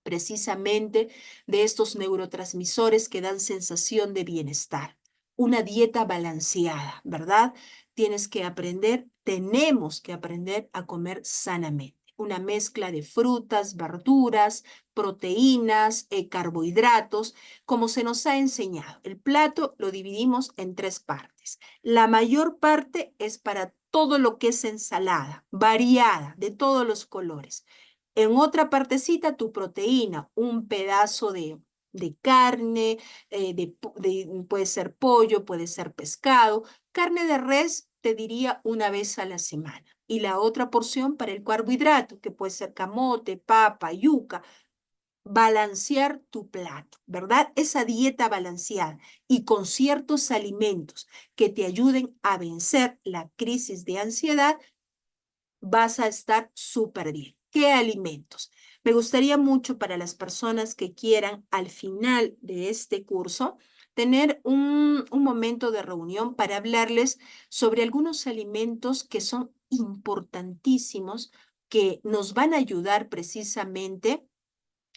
precisamente de estos neurotransmisores que dan sensación de bienestar. Una dieta balanceada, ¿verdad? Tienes que aprender, tenemos que aprender a comer sanamente. Una mezcla de frutas, verduras, proteínas, carbohidratos, como se nos ha enseñado. El plato lo dividimos en 3 partes. La mayor parte es para todo lo que es ensalada, variada, de todos los colores. En otra partecita, tu proteína, un pedazo de carne, puede ser pollo, puede ser pescado. Carne de res, te diría una vez a la semana. Y la otra porción para el carbohidrato, que puede ser camote, papa, yuca. Balancear tu plato, ¿verdad? Esa dieta balanceada y con ciertos alimentos que te ayuden a vencer la crisis de ansiedad, vas a estar súper bien. ¿Qué alimentos? Me gustaría mucho para las personas que quieran al final de este curso tener un momento de reunión para hablarles sobre algunos alimentos que son importantísimos, que nos van a ayudar precisamente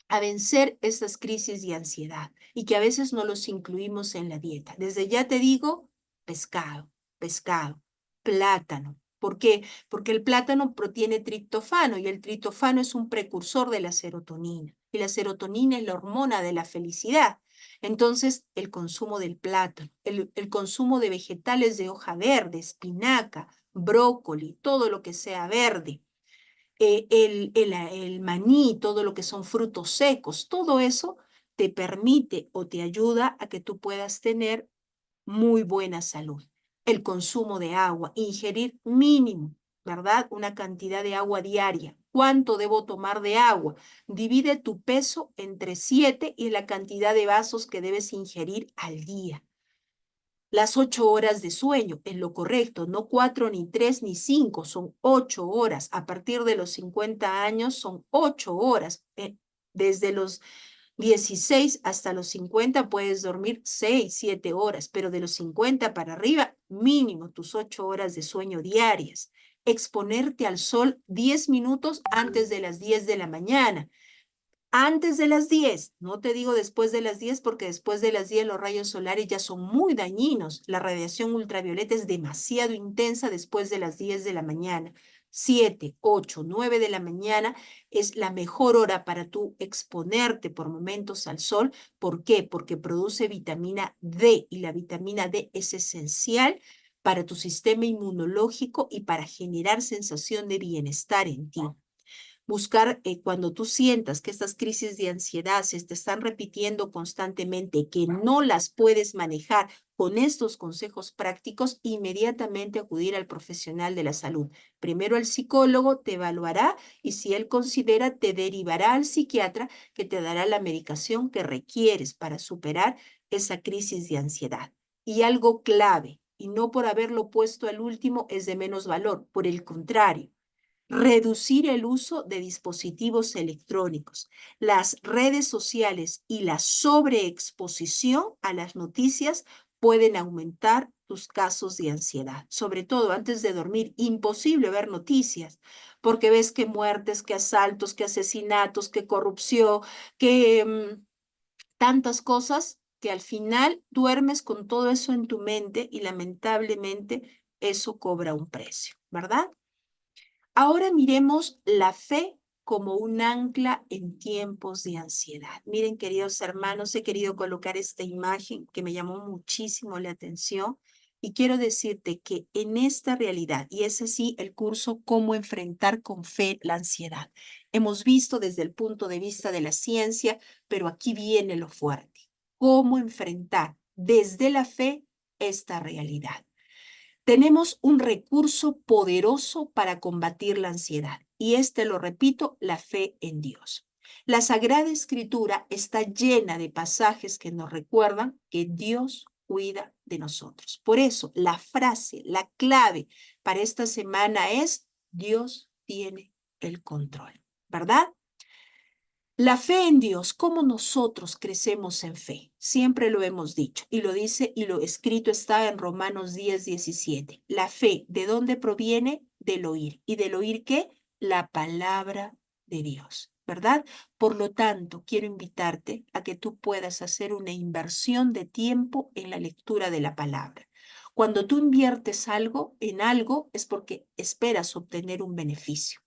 a vencer estas crisis de ansiedad y que a veces no los incluimos en la dieta. Desde ya te digo, pescado, plátano, ¿Por qué? Porque el plátano tiene triptofano y el triptofano es un precursor de la serotonina. Y la serotonina es la hormona de la felicidad. Entonces, el consumo del plátano, el consumo de vegetales de hoja verde, espinaca, brócoli, todo lo que sea verde, el maní, todo lo que son frutos secos, todo eso te permite o te ayuda a que tú puedas tener muy buena salud. El consumo de agua, ingerir mínimo, ¿verdad? Una cantidad de agua diaria. ¿Cuánto debo tomar de agua? Divide tu peso entre 7 y la cantidad de vasos que debes ingerir al día. Las 8 horas de sueño es lo correcto, no 4, ni 3, ni 5, son 8 horas. A partir de los 50 años son 8 horas. Desde los 16 hasta los 50 puedes dormir 6, 7 horas, pero de los 50 para arriba, mínimo tus 8 horas de sueño diarias. Exponerte al sol 10 minutos antes de las 10 de la mañana. Antes de las 10, no te digo después de las 10 porque después de las 10 los rayos solares ya son muy dañinos. La radiación ultravioleta es demasiado intensa después de las 10 de la mañana. 7, 8, 9 de la mañana es la mejor hora para tú exponerte por momentos al sol. ¿Por qué? Porque produce vitamina D y la vitamina D es esencial para tu sistema inmunológico y para generar sensación de bienestar en ti. Buscar cuando tú sientas que estas crisis de ansiedad se te están repitiendo constantemente, que no las puedes manejar con estos consejos prácticos, inmediatamente acudir al profesional de la salud. Primero el psicólogo te evaluará y si él considera, te derivará al psiquiatra que te dará la medicación que requieres para superar esa crisis de ansiedad. Y algo clave, y no por haberlo puesto al último es de menos valor, por el contrario, reducir el uso de dispositivos electrónicos, las redes sociales y la sobreexposición a las noticias pueden aumentar tus casos de ansiedad. Sobre todo antes de dormir, imposible ver noticias, porque ves que muertes, que asaltos, que asesinatos, que corrupción, que tantas cosas que al final duermes con todo eso en tu mente y lamentablemente eso cobra un precio, ¿verdad? Ahora miremos la fe como un ancla en tiempos de ansiedad. Miren, queridos hermanos, he querido colocar esta imagen que me llamó muchísimo la atención y quiero decirte que en esta realidad, y es así el curso Cómo enfrentar con fe la ansiedad, hemos visto desde el punto de vista de la ciencia, pero aquí viene lo fuerte. Cómo enfrentar desde la fe esta realidad. Tenemos un recurso poderoso para combatir la ansiedad y lo repito, la fe en Dios. La Sagrada Escritura está llena de pasajes que nos recuerdan que Dios cuida de nosotros. Por eso, la frase, la clave para esta semana es Dios tiene el control, ¿verdad? La fe en Dios, ¿cómo nosotros crecemos en fe? Siempre lo hemos dicho y lo dice y lo escrito está en Romanos 10:17. La fe, ¿de dónde proviene? Del oír. ¿Y del oír qué? La palabra de Dios, ¿verdad? Por lo tanto, quiero invitarte a que tú puedas hacer una inversión de tiempo en la lectura de la palabra. Cuando tú inviertes algo en algo es porque esperas obtener un beneficio.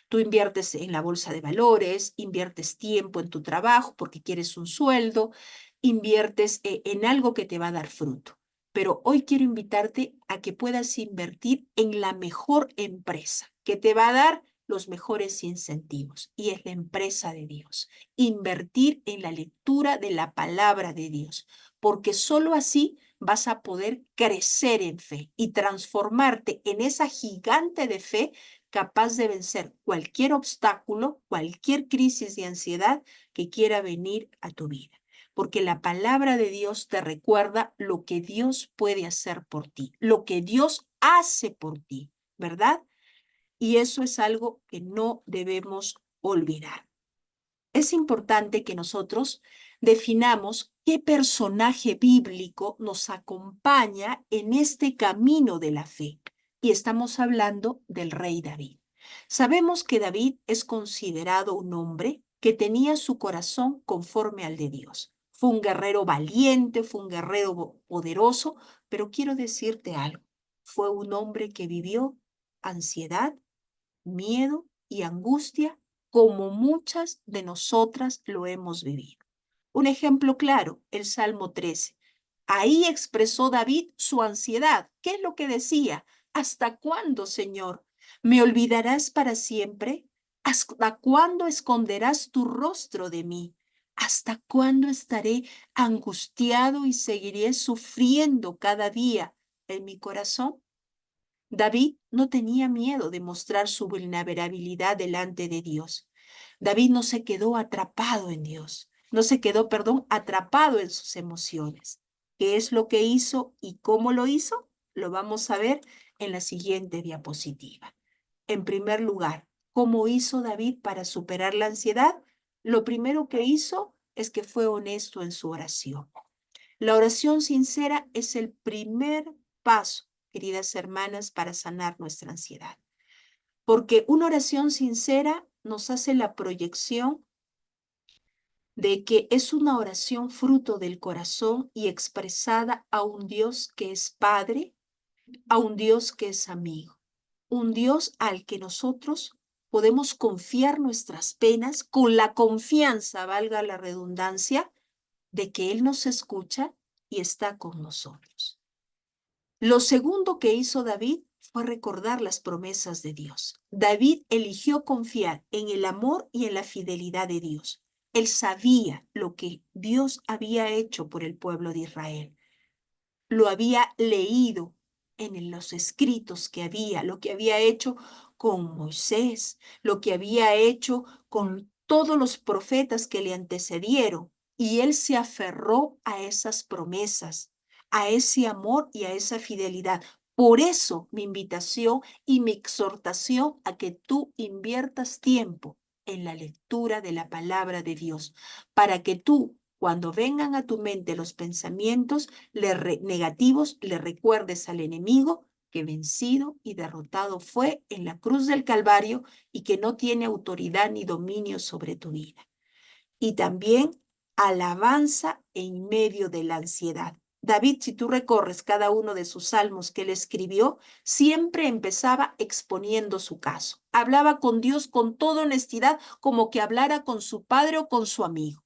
Tú inviertes en la bolsa de valores, inviertes tiempo en tu trabajo porque quieres un sueldo, inviertes en algo que te va a dar fruto. Pero hoy quiero invitarte a que puedas invertir en la mejor empresa que te va a dar los mejores incentivos y es la empresa de Dios. Invertir en la lectura de la palabra de Dios, porque solo así vas a poder crecer en fe y transformarte en esa gigante de fe capaz de vencer cualquier obstáculo, cualquier crisis de ansiedad que quiera venir a tu vida. Porque la palabra de Dios te recuerda lo que Dios puede hacer por ti, lo que Dios hace por ti, ¿verdad? Y eso es algo que no debemos olvidar. Es importante que nosotros definamos qué personaje bíblico nos acompaña en este camino de la fe. Y estamos hablando del rey David. Sabemos que David es considerado un hombre que tenía su corazón conforme al de Dios. Fue un guerrero valiente, fue un guerrero poderoso, pero quiero decirte algo. Fue un hombre que vivió ansiedad, miedo y angustia, como muchas de nosotras lo hemos vivido. Un ejemplo claro, el Salmo 13. Ahí expresó David su ansiedad. ¿Qué es lo que decía? ¿Hasta cuándo, Señor? ¿Me olvidarás para siempre? ¿Hasta cuándo esconderás tu rostro de mí? ¿Hasta cuándo estaré angustiado y seguiré sufriendo cada día en mi corazón? David no tenía miedo de mostrar su vulnerabilidad delante de Dios. David no se quedó atrapado en Dios, no se quedó, perdón, atrapado en sus emociones. ¿Qué es lo que hizo y cómo lo hizo? Lo vamos a ver en la siguiente diapositiva. En primer lugar, ¿cómo hizo David para superar la ansiedad? Lo primero que hizo es que fue honesto en su oración. La oración sincera es el primer paso, queridas hermanas, para sanar nuestra ansiedad. Porque una oración sincera nos hace la proyección de que es una oración fruto del corazón y expresada a un Dios que es Padre, a un Dios que es amigo, un Dios al que nosotros podemos confiar nuestras penas con la confianza, valga la redundancia, de que Él nos escucha y está con nosotros. Lo segundo que hizo David fue recordar las promesas de Dios. David eligió confiar en el amor y en la fidelidad de Dios. Él sabía lo que Dios había hecho por el pueblo de Israel. Lo había leído en los escritos que había, lo que había hecho con Moisés, lo que había hecho con todos los profetas que le antecedieron. Y él se aferró a esas promesas, a ese amor y a esa fidelidad. Por eso mi invitación y mi exhortación a que tú inviertas tiempo en la lectura de la palabra de Dios, para que tú, cuando vengan a tu mente los pensamientos negativos, le recuerdes al enemigo que vencido y derrotado fue en la cruz del Calvario y que no tiene autoridad ni dominio sobre tu vida. Y también alabanza en medio de la ansiedad. David, si tú recorres cada uno de sus salmos que él escribió, siempre empezaba exponiendo su caso. Hablaba con Dios con toda honestidad, como que hablara con su padre o con su amigo.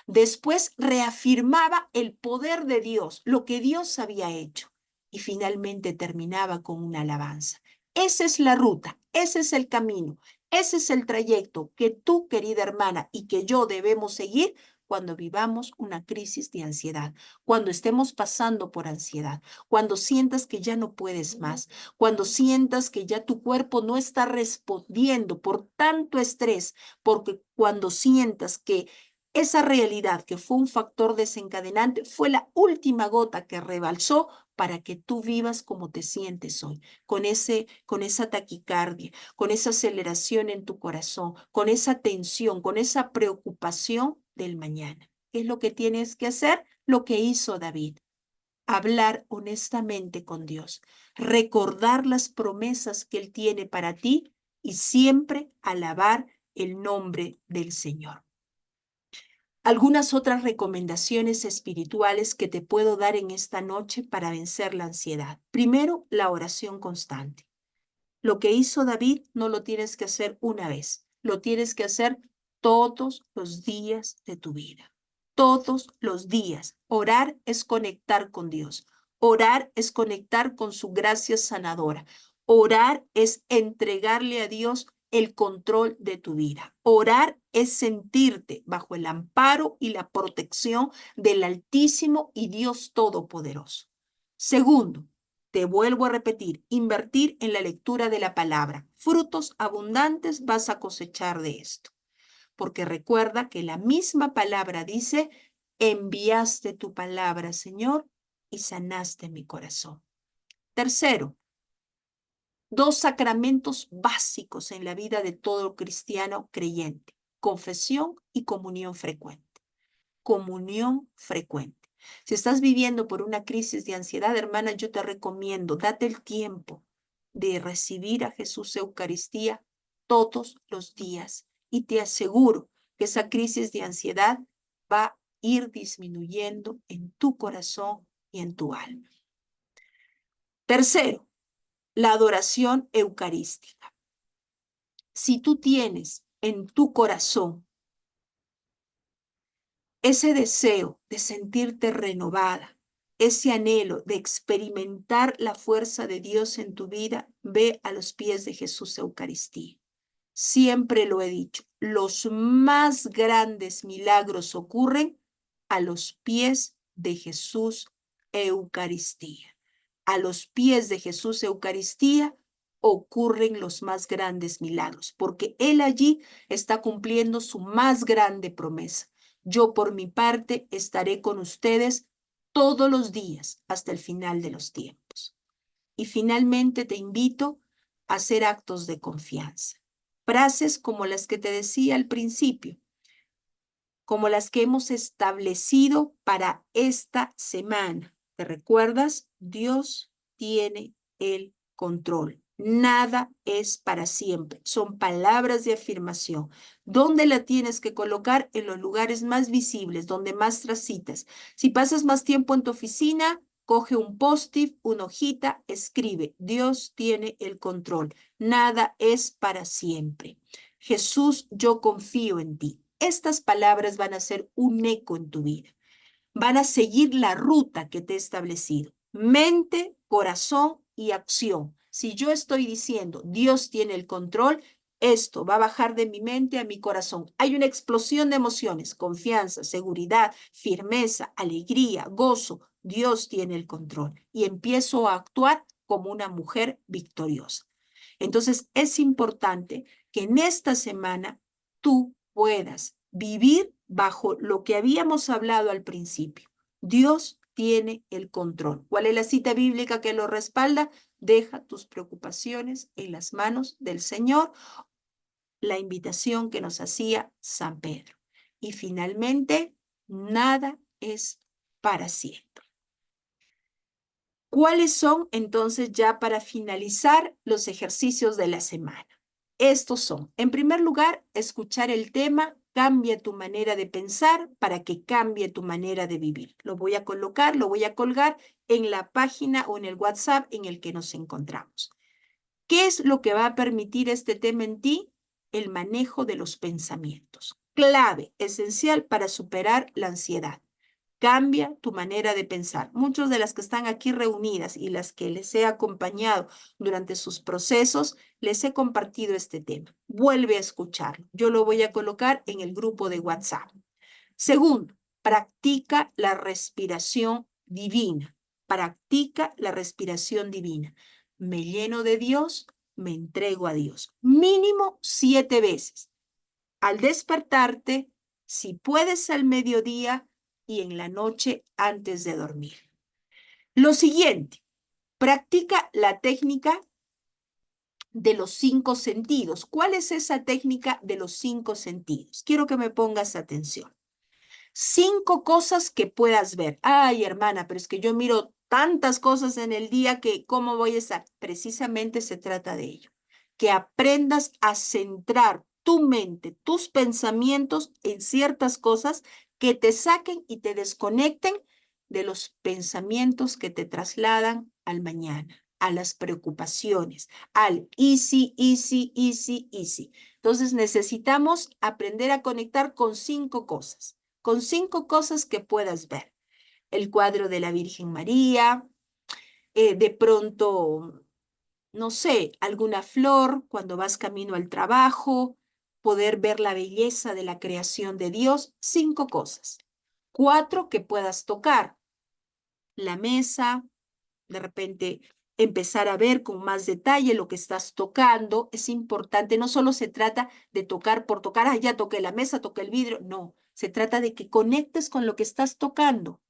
Después reafirmaba el poder de Dios, lo que Dios había hecho. Y finalmente terminaba con una alabanza. Esa es la ruta, ese es el camino, ese es el trayecto que tú, querida hermana, y que yo debemos seguir cuando vivamos una crisis de ansiedad, cuando estemos pasando por ansiedad, cuando sientas que ya no puedes más, cuando sientas que ya tu cuerpo no está respondiendo por tanto estrés, porque cuando sientas que esa realidad que fue un factor desencadenante fue la última gota que rebalsó para que tú vivas como te sientes hoy, con esa taquicardia, con esa aceleración en tu corazón, con esa tensión, con esa preocupación del mañana. ¿Qué es lo que tienes que hacer? Lo que hizo David. Hablar honestamente con Dios, recordar las promesas que Él tiene para ti y siempre alabar el nombre del Señor. Algunas otras recomendaciones espirituales que te puedo dar en esta noche para vencer la ansiedad. Primero, la oración constante. Lo que hizo David no lo tienes que hacer una vez, lo tienes que hacer todos los días de tu vida. Todos los días. Orar es conectar con Dios. Orar es conectar con su gracia sanadora. Orar es entregarle a Dios el control de tu vida. Orar es sentirte bajo el amparo y la protección del Altísimo y Dios Todopoderoso. Segundo, te vuelvo a repetir, invertir en la lectura de la palabra. Frutos abundantes vas a cosechar de esto. Porque recuerda que la misma palabra dice, enviaste tu palabra, Señor, y sanaste mi corazón. Tercero, dos sacramentos básicos en la vida de todo cristiano creyente, confesión y comunión frecuente. Comunión frecuente. Si estás viviendo por una crisis de ansiedad, hermana, yo te recomiendo, date el tiempo de recibir a Jesús Eucaristía todos los días y te aseguro que esa crisis de ansiedad va a ir disminuyendo en tu corazón y en tu alma. Tercero, la adoración eucarística. Si tú tienes en tu corazón ese deseo de sentirte renovada, ese anhelo de experimentar la fuerza de Dios en tu vida, ve a los pies de Jesús Eucaristía. Siempre lo he dicho, los más grandes milagros ocurren a los pies de Jesús Eucaristía. A los pies de Jesús Eucaristía ocurren los más grandes milagros, porque Él allí está cumpliendo su más grande promesa. Yo por mi parte estaré con ustedes todos los días hasta el final de los tiempos. Y finalmente te invito a hacer actos de confianza. Frases como las que te decía al principio, como las que hemos establecido para esta semana. ¿Te recuerdas? Dios tiene el control. Nada es para siempre. Son palabras de afirmación. ¿Dónde la tienes que colocar? En los lugares más visibles, donde más transitas. Si pasas más tiempo en tu oficina, coge un post-it, una hojita, escribe. Dios tiene el control. Nada es para siempre. Jesús, yo confío en ti. Estas palabras van a ser un eco en tu vida. Van a seguir la ruta que te he establecido. Mente, corazón y acción. Si yo estoy diciendo, Dios tiene el control, esto va a bajar de mi mente a mi corazón. Hay una explosión de emociones, confianza, seguridad, firmeza, alegría, gozo. Dios tiene el control. Y empiezo a actuar como una mujer victoriosa. Entonces, es importante que en esta semana tú puedas vivir bajo lo que habíamos hablado al principio. Dios tiene el control. ¿Cuál es la cita bíblica que lo respalda? Deja tus preocupaciones en las manos del Señor, la invitación que nos hacía San Pedro. Y finalmente, nada es para siempre. ¿Cuáles son entonces ya para finalizar los ejercicios de la semana? Estos son, en primer lugar, escuchar el tema, cambia tu manera de pensar para que cambie tu manera de vivir. Lo voy a colocar, lo voy a colgar en la página o en el WhatsApp en el que nos encontramos. ¿Qué es lo que va a permitir este tema en ti? El manejo de los pensamientos. Clave, esencial para superar la ansiedad. Cambia tu manera de pensar. Muchos de las que están aquí reunidas y las que les he acompañado durante sus procesos, les he compartido este tema. Vuelve a escucharlo. Yo lo voy a colocar en el grupo de WhatsApp. Segundo, practica la respiración divina. Practica la respiración divina. Me lleno de Dios, me entrego a Dios. Mínimo 7 veces. Al despertarte, si puedes al mediodía, y en la noche antes de dormir. Lo siguiente, practica la técnica de los 5 sentidos. ¿Cuál es esa técnica de los 5 sentidos? Quiero que me pongas atención. 5 cosas que puedas ver. Ay, hermana, pero es que yo miro tantas cosas en el día que ¿cómo voy a estar? Precisamente se trata de ello. Que aprendas a centrar tu mente, tus pensamientos en ciertas cosas que te saquen y te desconecten de los pensamientos que te trasladan al mañana, a las preocupaciones, al easy, easy, easy, easy. Entonces necesitamos aprender a conectar con 5 cosas, con 5 cosas que puedas ver. El cuadro de la Virgen María, de pronto, no sé, alguna flor cuando vas camino al trabajo, poder ver la belleza de la creación de Dios, 5 cosas. 4 que puedas tocar, la mesa, de repente empezar a ver con más detalle lo que estás tocando. Es importante, no solo se trata de tocar por tocar, ah, ya toqué la mesa, toqué el vidrio, no, se trata de que conectes con lo que estás tocando.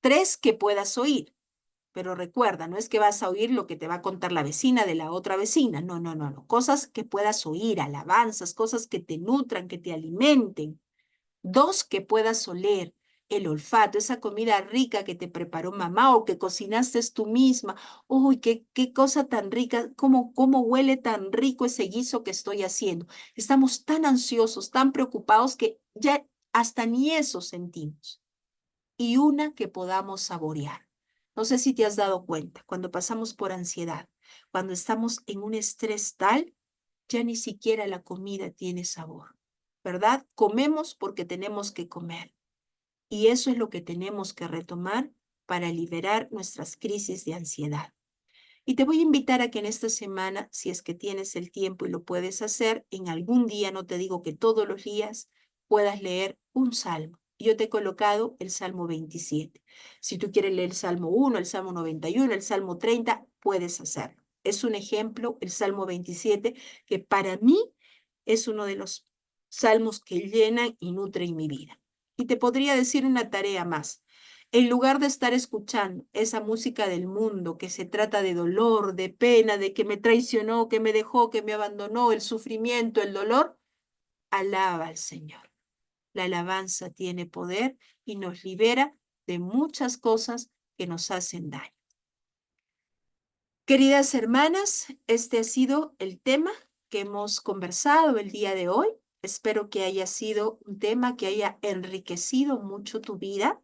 3, que puedas oír. Pero recuerda, no es que vas a oír lo que te va a contar la vecina de la otra vecina. No, no, no, no. Cosas que puedas oír, alabanzas, cosas que te nutran, que te alimenten. 2, que puedas oler el olfato, esa comida rica que te preparó mamá o que cocinaste tú misma. Uy, qué cosa tan rica, cómo huele tan rico ese guiso que estoy haciendo. Estamos tan ansiosos, tan preocupados que ya hasta ni eso sentimos. Y una que podamos saborear. No sé si te has dado cuenta, cuando pasamos por ansiedad, cuando estamos en un estrés tal, ya ni siquiera la comida tiene sabor, ¿verdad? Comemos porque tenemos que comer. Y eso es lo que tenemos que retomar para liberar nuestras crisis de ansiedad. Y te voy a invitar a que en esta semana, si es que tienes el tiempo y lo puedes hacer, en algún día, no te digo que todos los días, puedas leer un salmo. Yo te he colocado el Salmo 27. Si tú quieres leer el Salmo 1, el Salmo 91, el Salmo 30, puedes hacerlo. Es un ejemplo, el Salmo 27, que para mí es uno de los salmos que llenan y nutren mi vida. Y te podría decir una tarea más. En lugar de estar escuchando esa música del mundo que se trata de dolor, de pena, de que me traicionó, que me dejó, que me abandonó, el sufrimiento, el dolor, alaba al Señor. La alabanza tiene poder y nos libera de muchas cosas que nos hacen daño. Queridas hermanas, este ha sido el tema que hemos conversado el día de hoy. Espero que haya sido un tema que haya enriquecido mucho tu vida.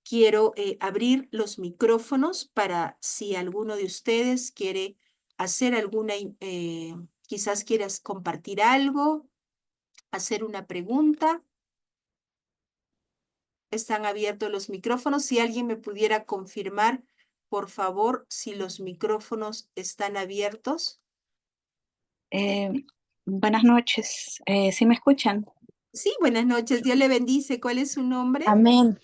Quiero abrir los micrófonos para si alguno de ustedes quiere hacer alguna, quizás quieras compartir algo, hacer una pregunta. Están abiertos los micrófonos. Si alguien me pudiera confirmar, por favor, si los micrófonos están abiertos. Eh, Buenas noches, ¿sí me escuchan? Sí, buenas noches. Dios le bendice. ¿Cuál es su nombre? Amén,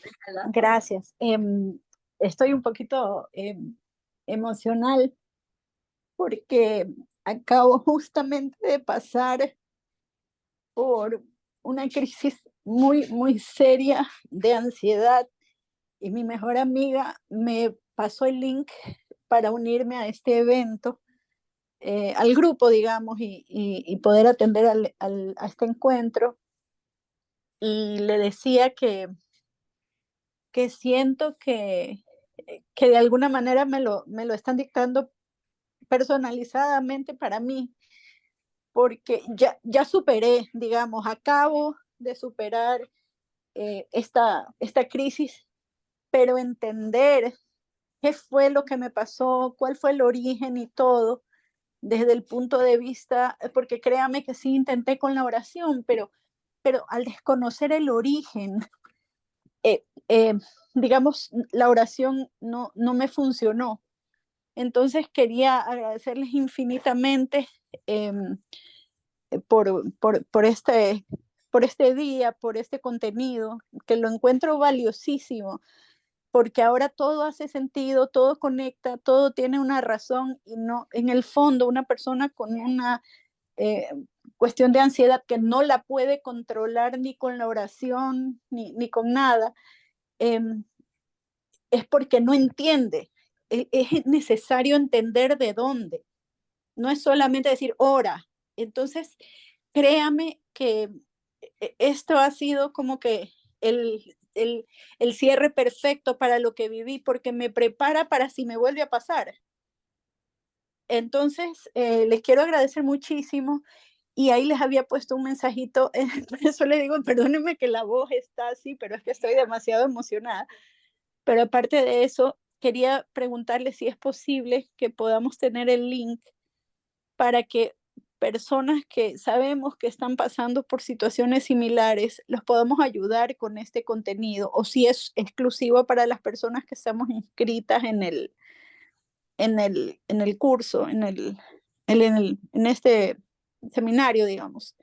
gracias. Estoy un poquito emocional porque acabo justamente de pasar por una crisis muy seria de ansiedad y mi mejor amiga me pasó el link para unirme a este evento, al grupo, digamos, y poder atender a este encuentro. Y le decía que siento que de alguna manera me lo están dictando personalizadamente para mí, porque ya superé, digamos, acabo de superar esta crisis, pero entender qué fue lo que me pasó, cuál fue el origen y todo, desde el punto de vista, porque créame que sí intenté con la oración, pero al desconocer el origen, eh, eh, digamos, la oración no me funcionó. Entonces quería agradecerles infinitamente eh, por este día, por este contenido, que lo encuentro valiosísimo, porque ahora todo hace sentido, todo conecta, todo tiene una razón y no, en el fondo, una persona con una eh, cuestión de ansiedad que no la puede controlar ni con la oración ni con nada, eh, es porque no entiende. Es necesario entender de dónde. No es solamente decir ora. Entonces, créame que esto ha sido como que el cierre perfecto para lo que viví, porque me prepara para si me vuelve a pasar. Entonces, les quiero agradecer muchísimo y ahí les había puesto un mensajito, por eso les digo, perdónenme que la voz está así, pero es que estoy demasiado emocionada. Pero aparte de eso, quería preguntarle si es posible que podamos tener el link para que personas que sabemos que están pasando por situaciones similares los podamos ayudar con este contenido, o si es exclusivo para las personas que estamos inscritas en el curso, en este seminario, digamos.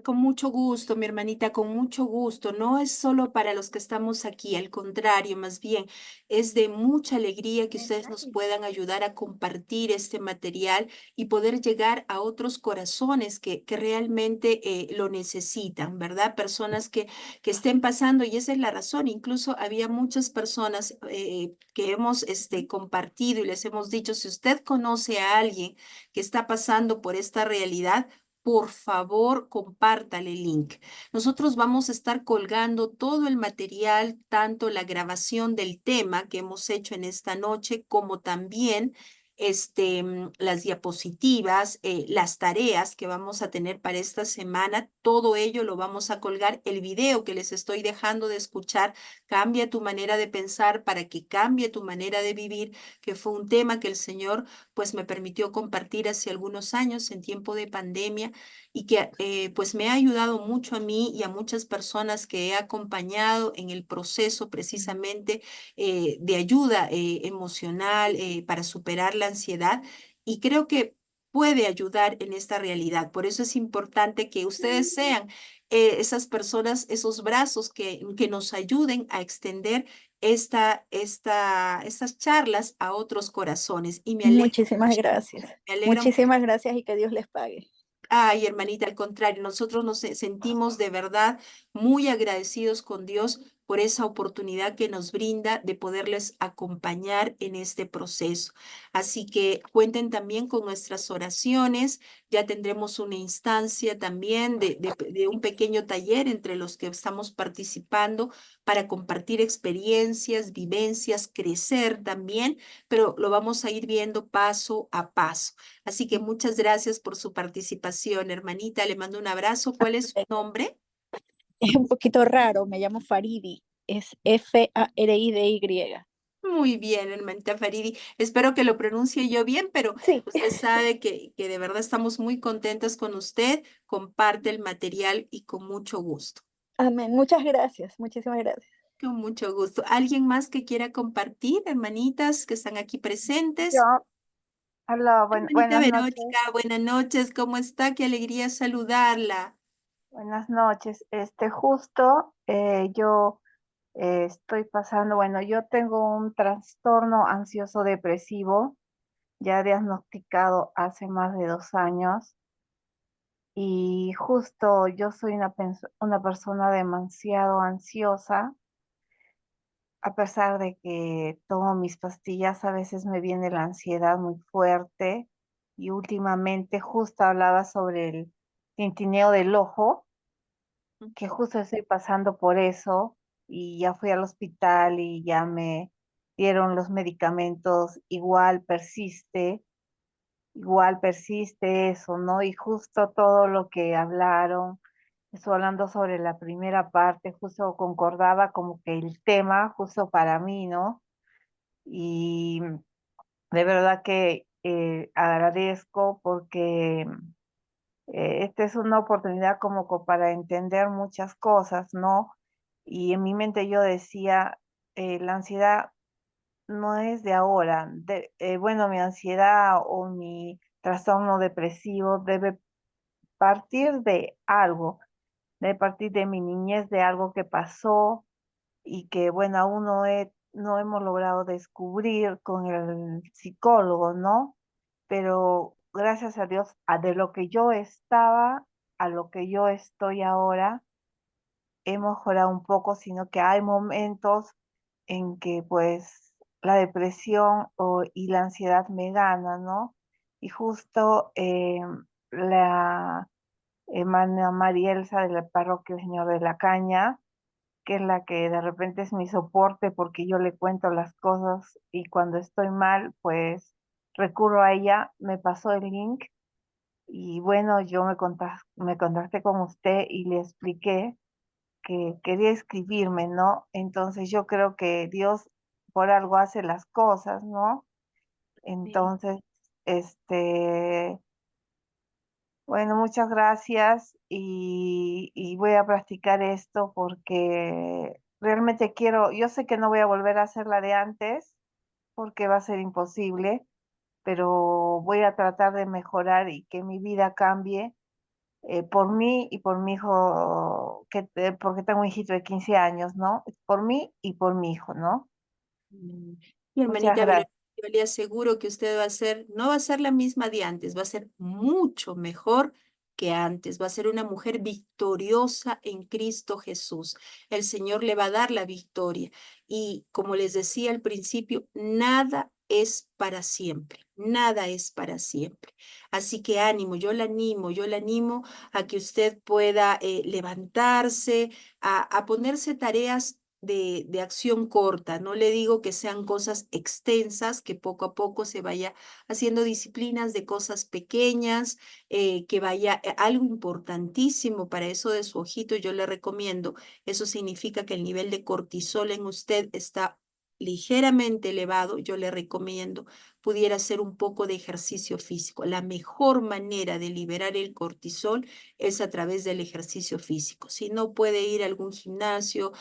Con mucho gusto, mi hermanita, con mucho gusto. No es solo para los que estamos aquí, al contrario, más bien es de mucha alegría que ustedes nos puedan ayudar a compartir este material y poder llegar a otros corazones que realmente lo necesitan, ¿verdad? Personas que estén pasando, y esa es la razón. Incluso había muchas personas que hemos compartido y les hemos dicho, si usted conoce a alguien que está pasando por esta realidad, por favor, compártale el link. Nosotros vamos a estar colgando todo el material, tanto la grabación del tema que hemos hecho en esta noche, como también las diapositivas, las tareas que vamos a tener para esta semana. todo ello lo vamos a colgar. El video que les estoy dejando de escuchar, Cambia tu manera de pensar para que cambie tu manera de vivir, que fue un tema que el Señor pues me permitió compartir hace algunos años en tiempo de pandemia y que pues me ha ayudado mucho a mí y a muchas personas que he acompañado en el proceso precisamente de ayuda emocional para superar la ansiedad y creo que puede ayudar en esta realidad. Por eso es importante que ustedes sean esas personas, esos brazos que nos ayuden a extender estas charlas a otros corazones. Y Muchísimas gracias. me alegra Muchísimas gracias y que Dios les pague. Ay, hermanita, al contrario, nosotros nos sentimos de verdad muy agradecidos con Dios por esa oportunidad que nos brinda de poderles acompañar en este proceso. Así que cuenten también con nuestras oraciones. Ya tendremos una instancia también de un pequeño taller entre los que estamos participando para compartir experiencias, vivencias, crecer también, pero lo vamos a ir viendo paso a paso. Así que muchas gracias por su participación, hermanita. Le mando un abrazo. ¿Cuál es su nombre? Es un poquito raro, me llamo Faridi, es Faridi. Muy bien, hermanita Faridi. Espero que lo pronuncie yo bien, pero Sí, usted sabe que de verdad estamos muy contentas con usted. Comparte el material y con mucho gusto. amén. Muchas gracias, muchísimas gracias. Con mucho gusto. ¿Alguien más que quiera compartir, hermanitas que están aquí Yo, presentes? hola, Hermanita buenas noches, Verónica, buenas noches. ¿Cómo está? Qué alegría saludarla. buenas noches. Justo yo estoy pasando, bueno, yo tengo un trastorno ansioso depresivo, ya diagnosticado hace más de 2 años, y justo yo soy una persona demasiado ansiosa, a pesar de que tomo mis pastillas, a veces me viene la ansiedad muy fuerte, y últimamente justo hablaba sobre el tintineo del ojo, que justo estoy pasando por eso y ya fui al hospital y ya me dieron los medicamentos, igual persiste eso, ¿no? Y justo todo lo que hablaron, estoy hablando sobre la primera parte, justo concordaba como que el tema justo para mí, ¿no? Y de verdad que agradezco porque esta es una oportunidad para entender muchas cosas, ¿no? Y en mi mente yo decía, la ansiedad no es de ahora. Bueno, mi ansiedad o mi trastorno depresivo debe partir de algo, debe partir de mi niñez, de algo que pasó y que, bueno, aún no hemos logrado descubrir con el psicólogo, ¿no? Pero gracias a Dios, de lo que yo estaba a lo que yo estoy ahora, he mejorado un poco, sino que hay momentos en que pues la depresión y la ansiedad me ganan, ¿no? Y justo la hermana María Elsa de la parroquia Señor de la Caña, que es la que de repente es mi soporte porque yo le cuento las cosas y cuando estoy mal, pues recurro a ella, me pasó el link y bueno, yo me contacté con usted y le expliqué que quería escribirme, ¿no? Entonces yo creo que Dios por algo hace las cosas, ¿no? Sí. Entonces, bueno, muchas gracias y voy a practicar esto porque realmente quiero, yo sé que no voy a volver a hacer la de antes porque va a ser imposible, pero voy a tratar de mejorar y que mi vida cambie por mí y por mi hijo, porque tengo un hijito de 15 años, ¿no? Por mí y por mi hijo, ¿no? Mm. Y Muchas hermanita gracias. Verónica, yo le aseguro que usted va a ser, no va a ser la misma de antes, va a ser mucho mejor que antes, va a ser una mujer victoriosa en Cristo Jesús. El Señor le va a dar la victoria. Y como les decía al principio, nada es para siempre, nada es para siempre. Así que ánimo, yo la animo a que usted pueda levantarse, a ponerse tareas de acción corta. No le digo que sean cosas extensas, que poco a poco se vaya haciendo disciplinas de cosas pequeñas, que vaya algo importantísimo para eso de su ojito. Yo le recomiendo, eso significa que el nivel de cortisol en usted está ligeramente elevado. Yo le recomiendo pudiera hacer un poco de ejercicio físico. La mejor manera de liberar el cortisol es a través del ejercicio físico. Si no puede ir a algún gimnasio,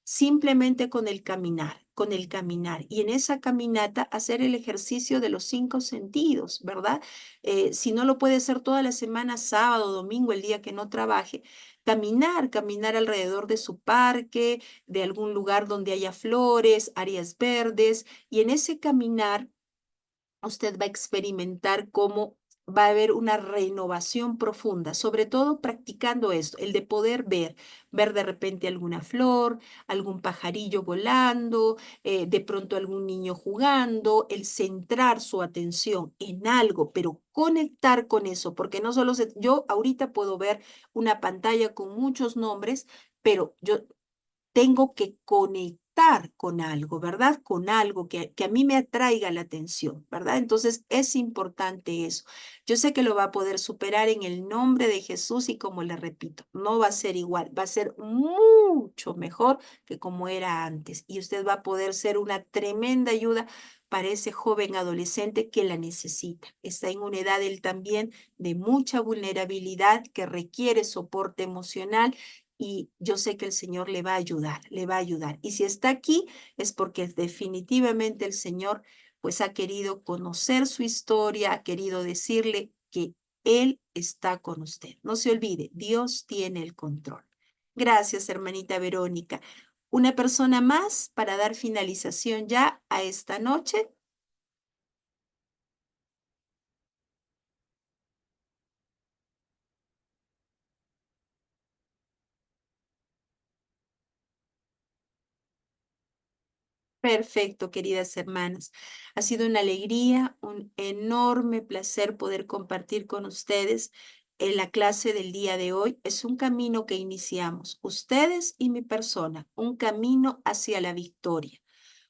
simplemente con el caminar, con el caminar. Y en esa caminata hacer el ejercicio de los 5 sentidos, ¿verdad? Si no lo puede hacer toda la semana, sábado, domingo, el día que no trabaje, caminar alrededor de su parque, de algún lugar donde haya flores, áreas verdes, y en ese caminar usted va a experimentar cómo va a haber una renovación profunda, sobre todo practicando esto, el de poder ver de repente alguna flor, algún pajarillo volando, de pronto algún niño jugando, el centrar su atención en algo, pero conectar con eso, porque no solo yo ahorita puedo ver una pantalla con muchos nombres, pero yo tengo que conectar con algo, ¿verdad? Con algo que a mí me atraiga la atención, ¿verdad? Entonces es importante eso. Yo sé que lo va a poder superar en el nombre de Jesús y como le repito, no va a ser igual, va a ser mucho mejor que como era antes y usted va a poder ser una tremenda ayuda para ese joven adolescente que la necesita. Está en una edad él también de mucha vulnerabilidad que requiere soporte emocional y yo sé que el Señor le va a ayudar, le va a ayudar. Y si está aquí es porque definitivamente el Señor pues ha querido conocer su historia, ha querido decirle que Él está con usted. No se olvide, Dios tiene el control. Gracias, hermanita Verónica. Una persona más para dar finalización ya a esta noche. Perfecto, queridas hermanas. Ha sido una alegría, un enorme placer poder compartir con ustedes en la clase del día de hoy. Es un camino que iniciamos, ustedes y mi persona, un camino hacia la victoria,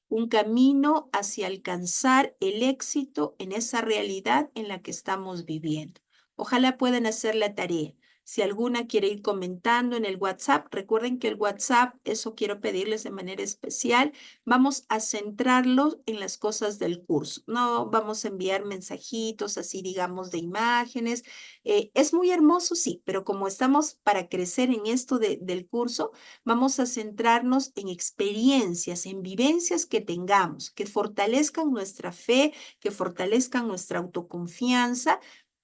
un camino hacia alcanzar el éxito en esa realidad en la que estamos viviendo. Ojalá puedan hacer la tarea. Si alguna quiere ir comentando en el WhatsApp, recuerden que el WhatsApp, eso quiero pedirles de manera especial, vamos a centrarlo en las cosas del curso. No vamos a enviar mensajitos así, digamos, de imágenes. Es muy hermoso, sí, pero como estamos para crecer en esto del curso, vamos a centrarnos en experiencias, en vivencias que tengamos, que fortalezcan nuestra fe, que fortalezcan nuestra autoconfianza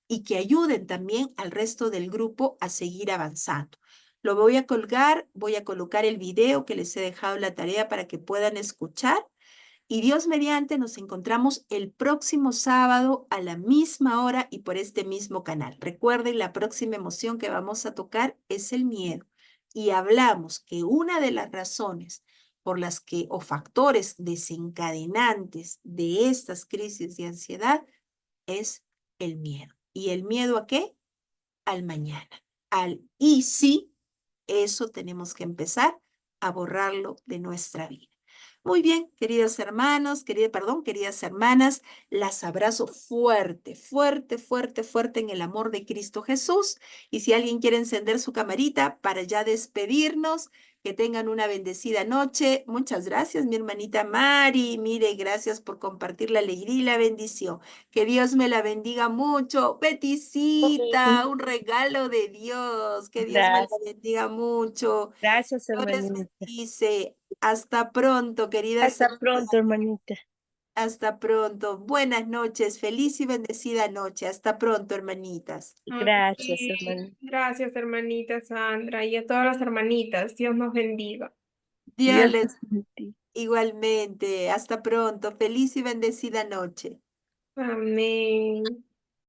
y que ayuden también al resto del grupo a seguir avanzando. Lo voy a colgar, voy a colocar el video que les he dejado la tarea para que puedan escuchar. Y Dios mediante nos encontramos el próximo sábado a la misma hora y por este mismo canal. Recuerden, la próxima emoción que vamos a tocar es el miedo. Y hablamos que una de las razones por las que o factores desencadenantes de estas crisis de ansiedad es el miedo. ¿Y el miedo a qué? Al mañana. Al y sí, eso tenemos que empezar a borrarlo de nuestra vida. Muy bien, queridos hermanos, queridas hermanas, las abrazo fuerte, fuerte, fuerte, fuerte en el amor de Cristo Jesús. Y si alguien quiere encender su camarita para ya despedirnos, que tengan una bendecida noche. Muchas gracias, mi hermanita Mari. Mire, gracias por compartir la alegría y la bendición. Que Dios me la bendiga mucho. Betisita, un regalo de Dios. Que Dios me la Gracias, bendiga mucho. gracias, Dios les hermanita. bendice. Hasta pronto, queridas. Hasta pronto, hermanita. Hasta pronto. Buenas noches. Feliz y bendecida noche. Hasta pronto, hermanitas. Gracias, Ok, hermanita. gracias, hermanita Sandra, y a todas las hermanitas. Dios nos bendiga. Dios Dios les te bendiga. igualmente. Hasta pronto. Feliz y bendecida noche. Amén.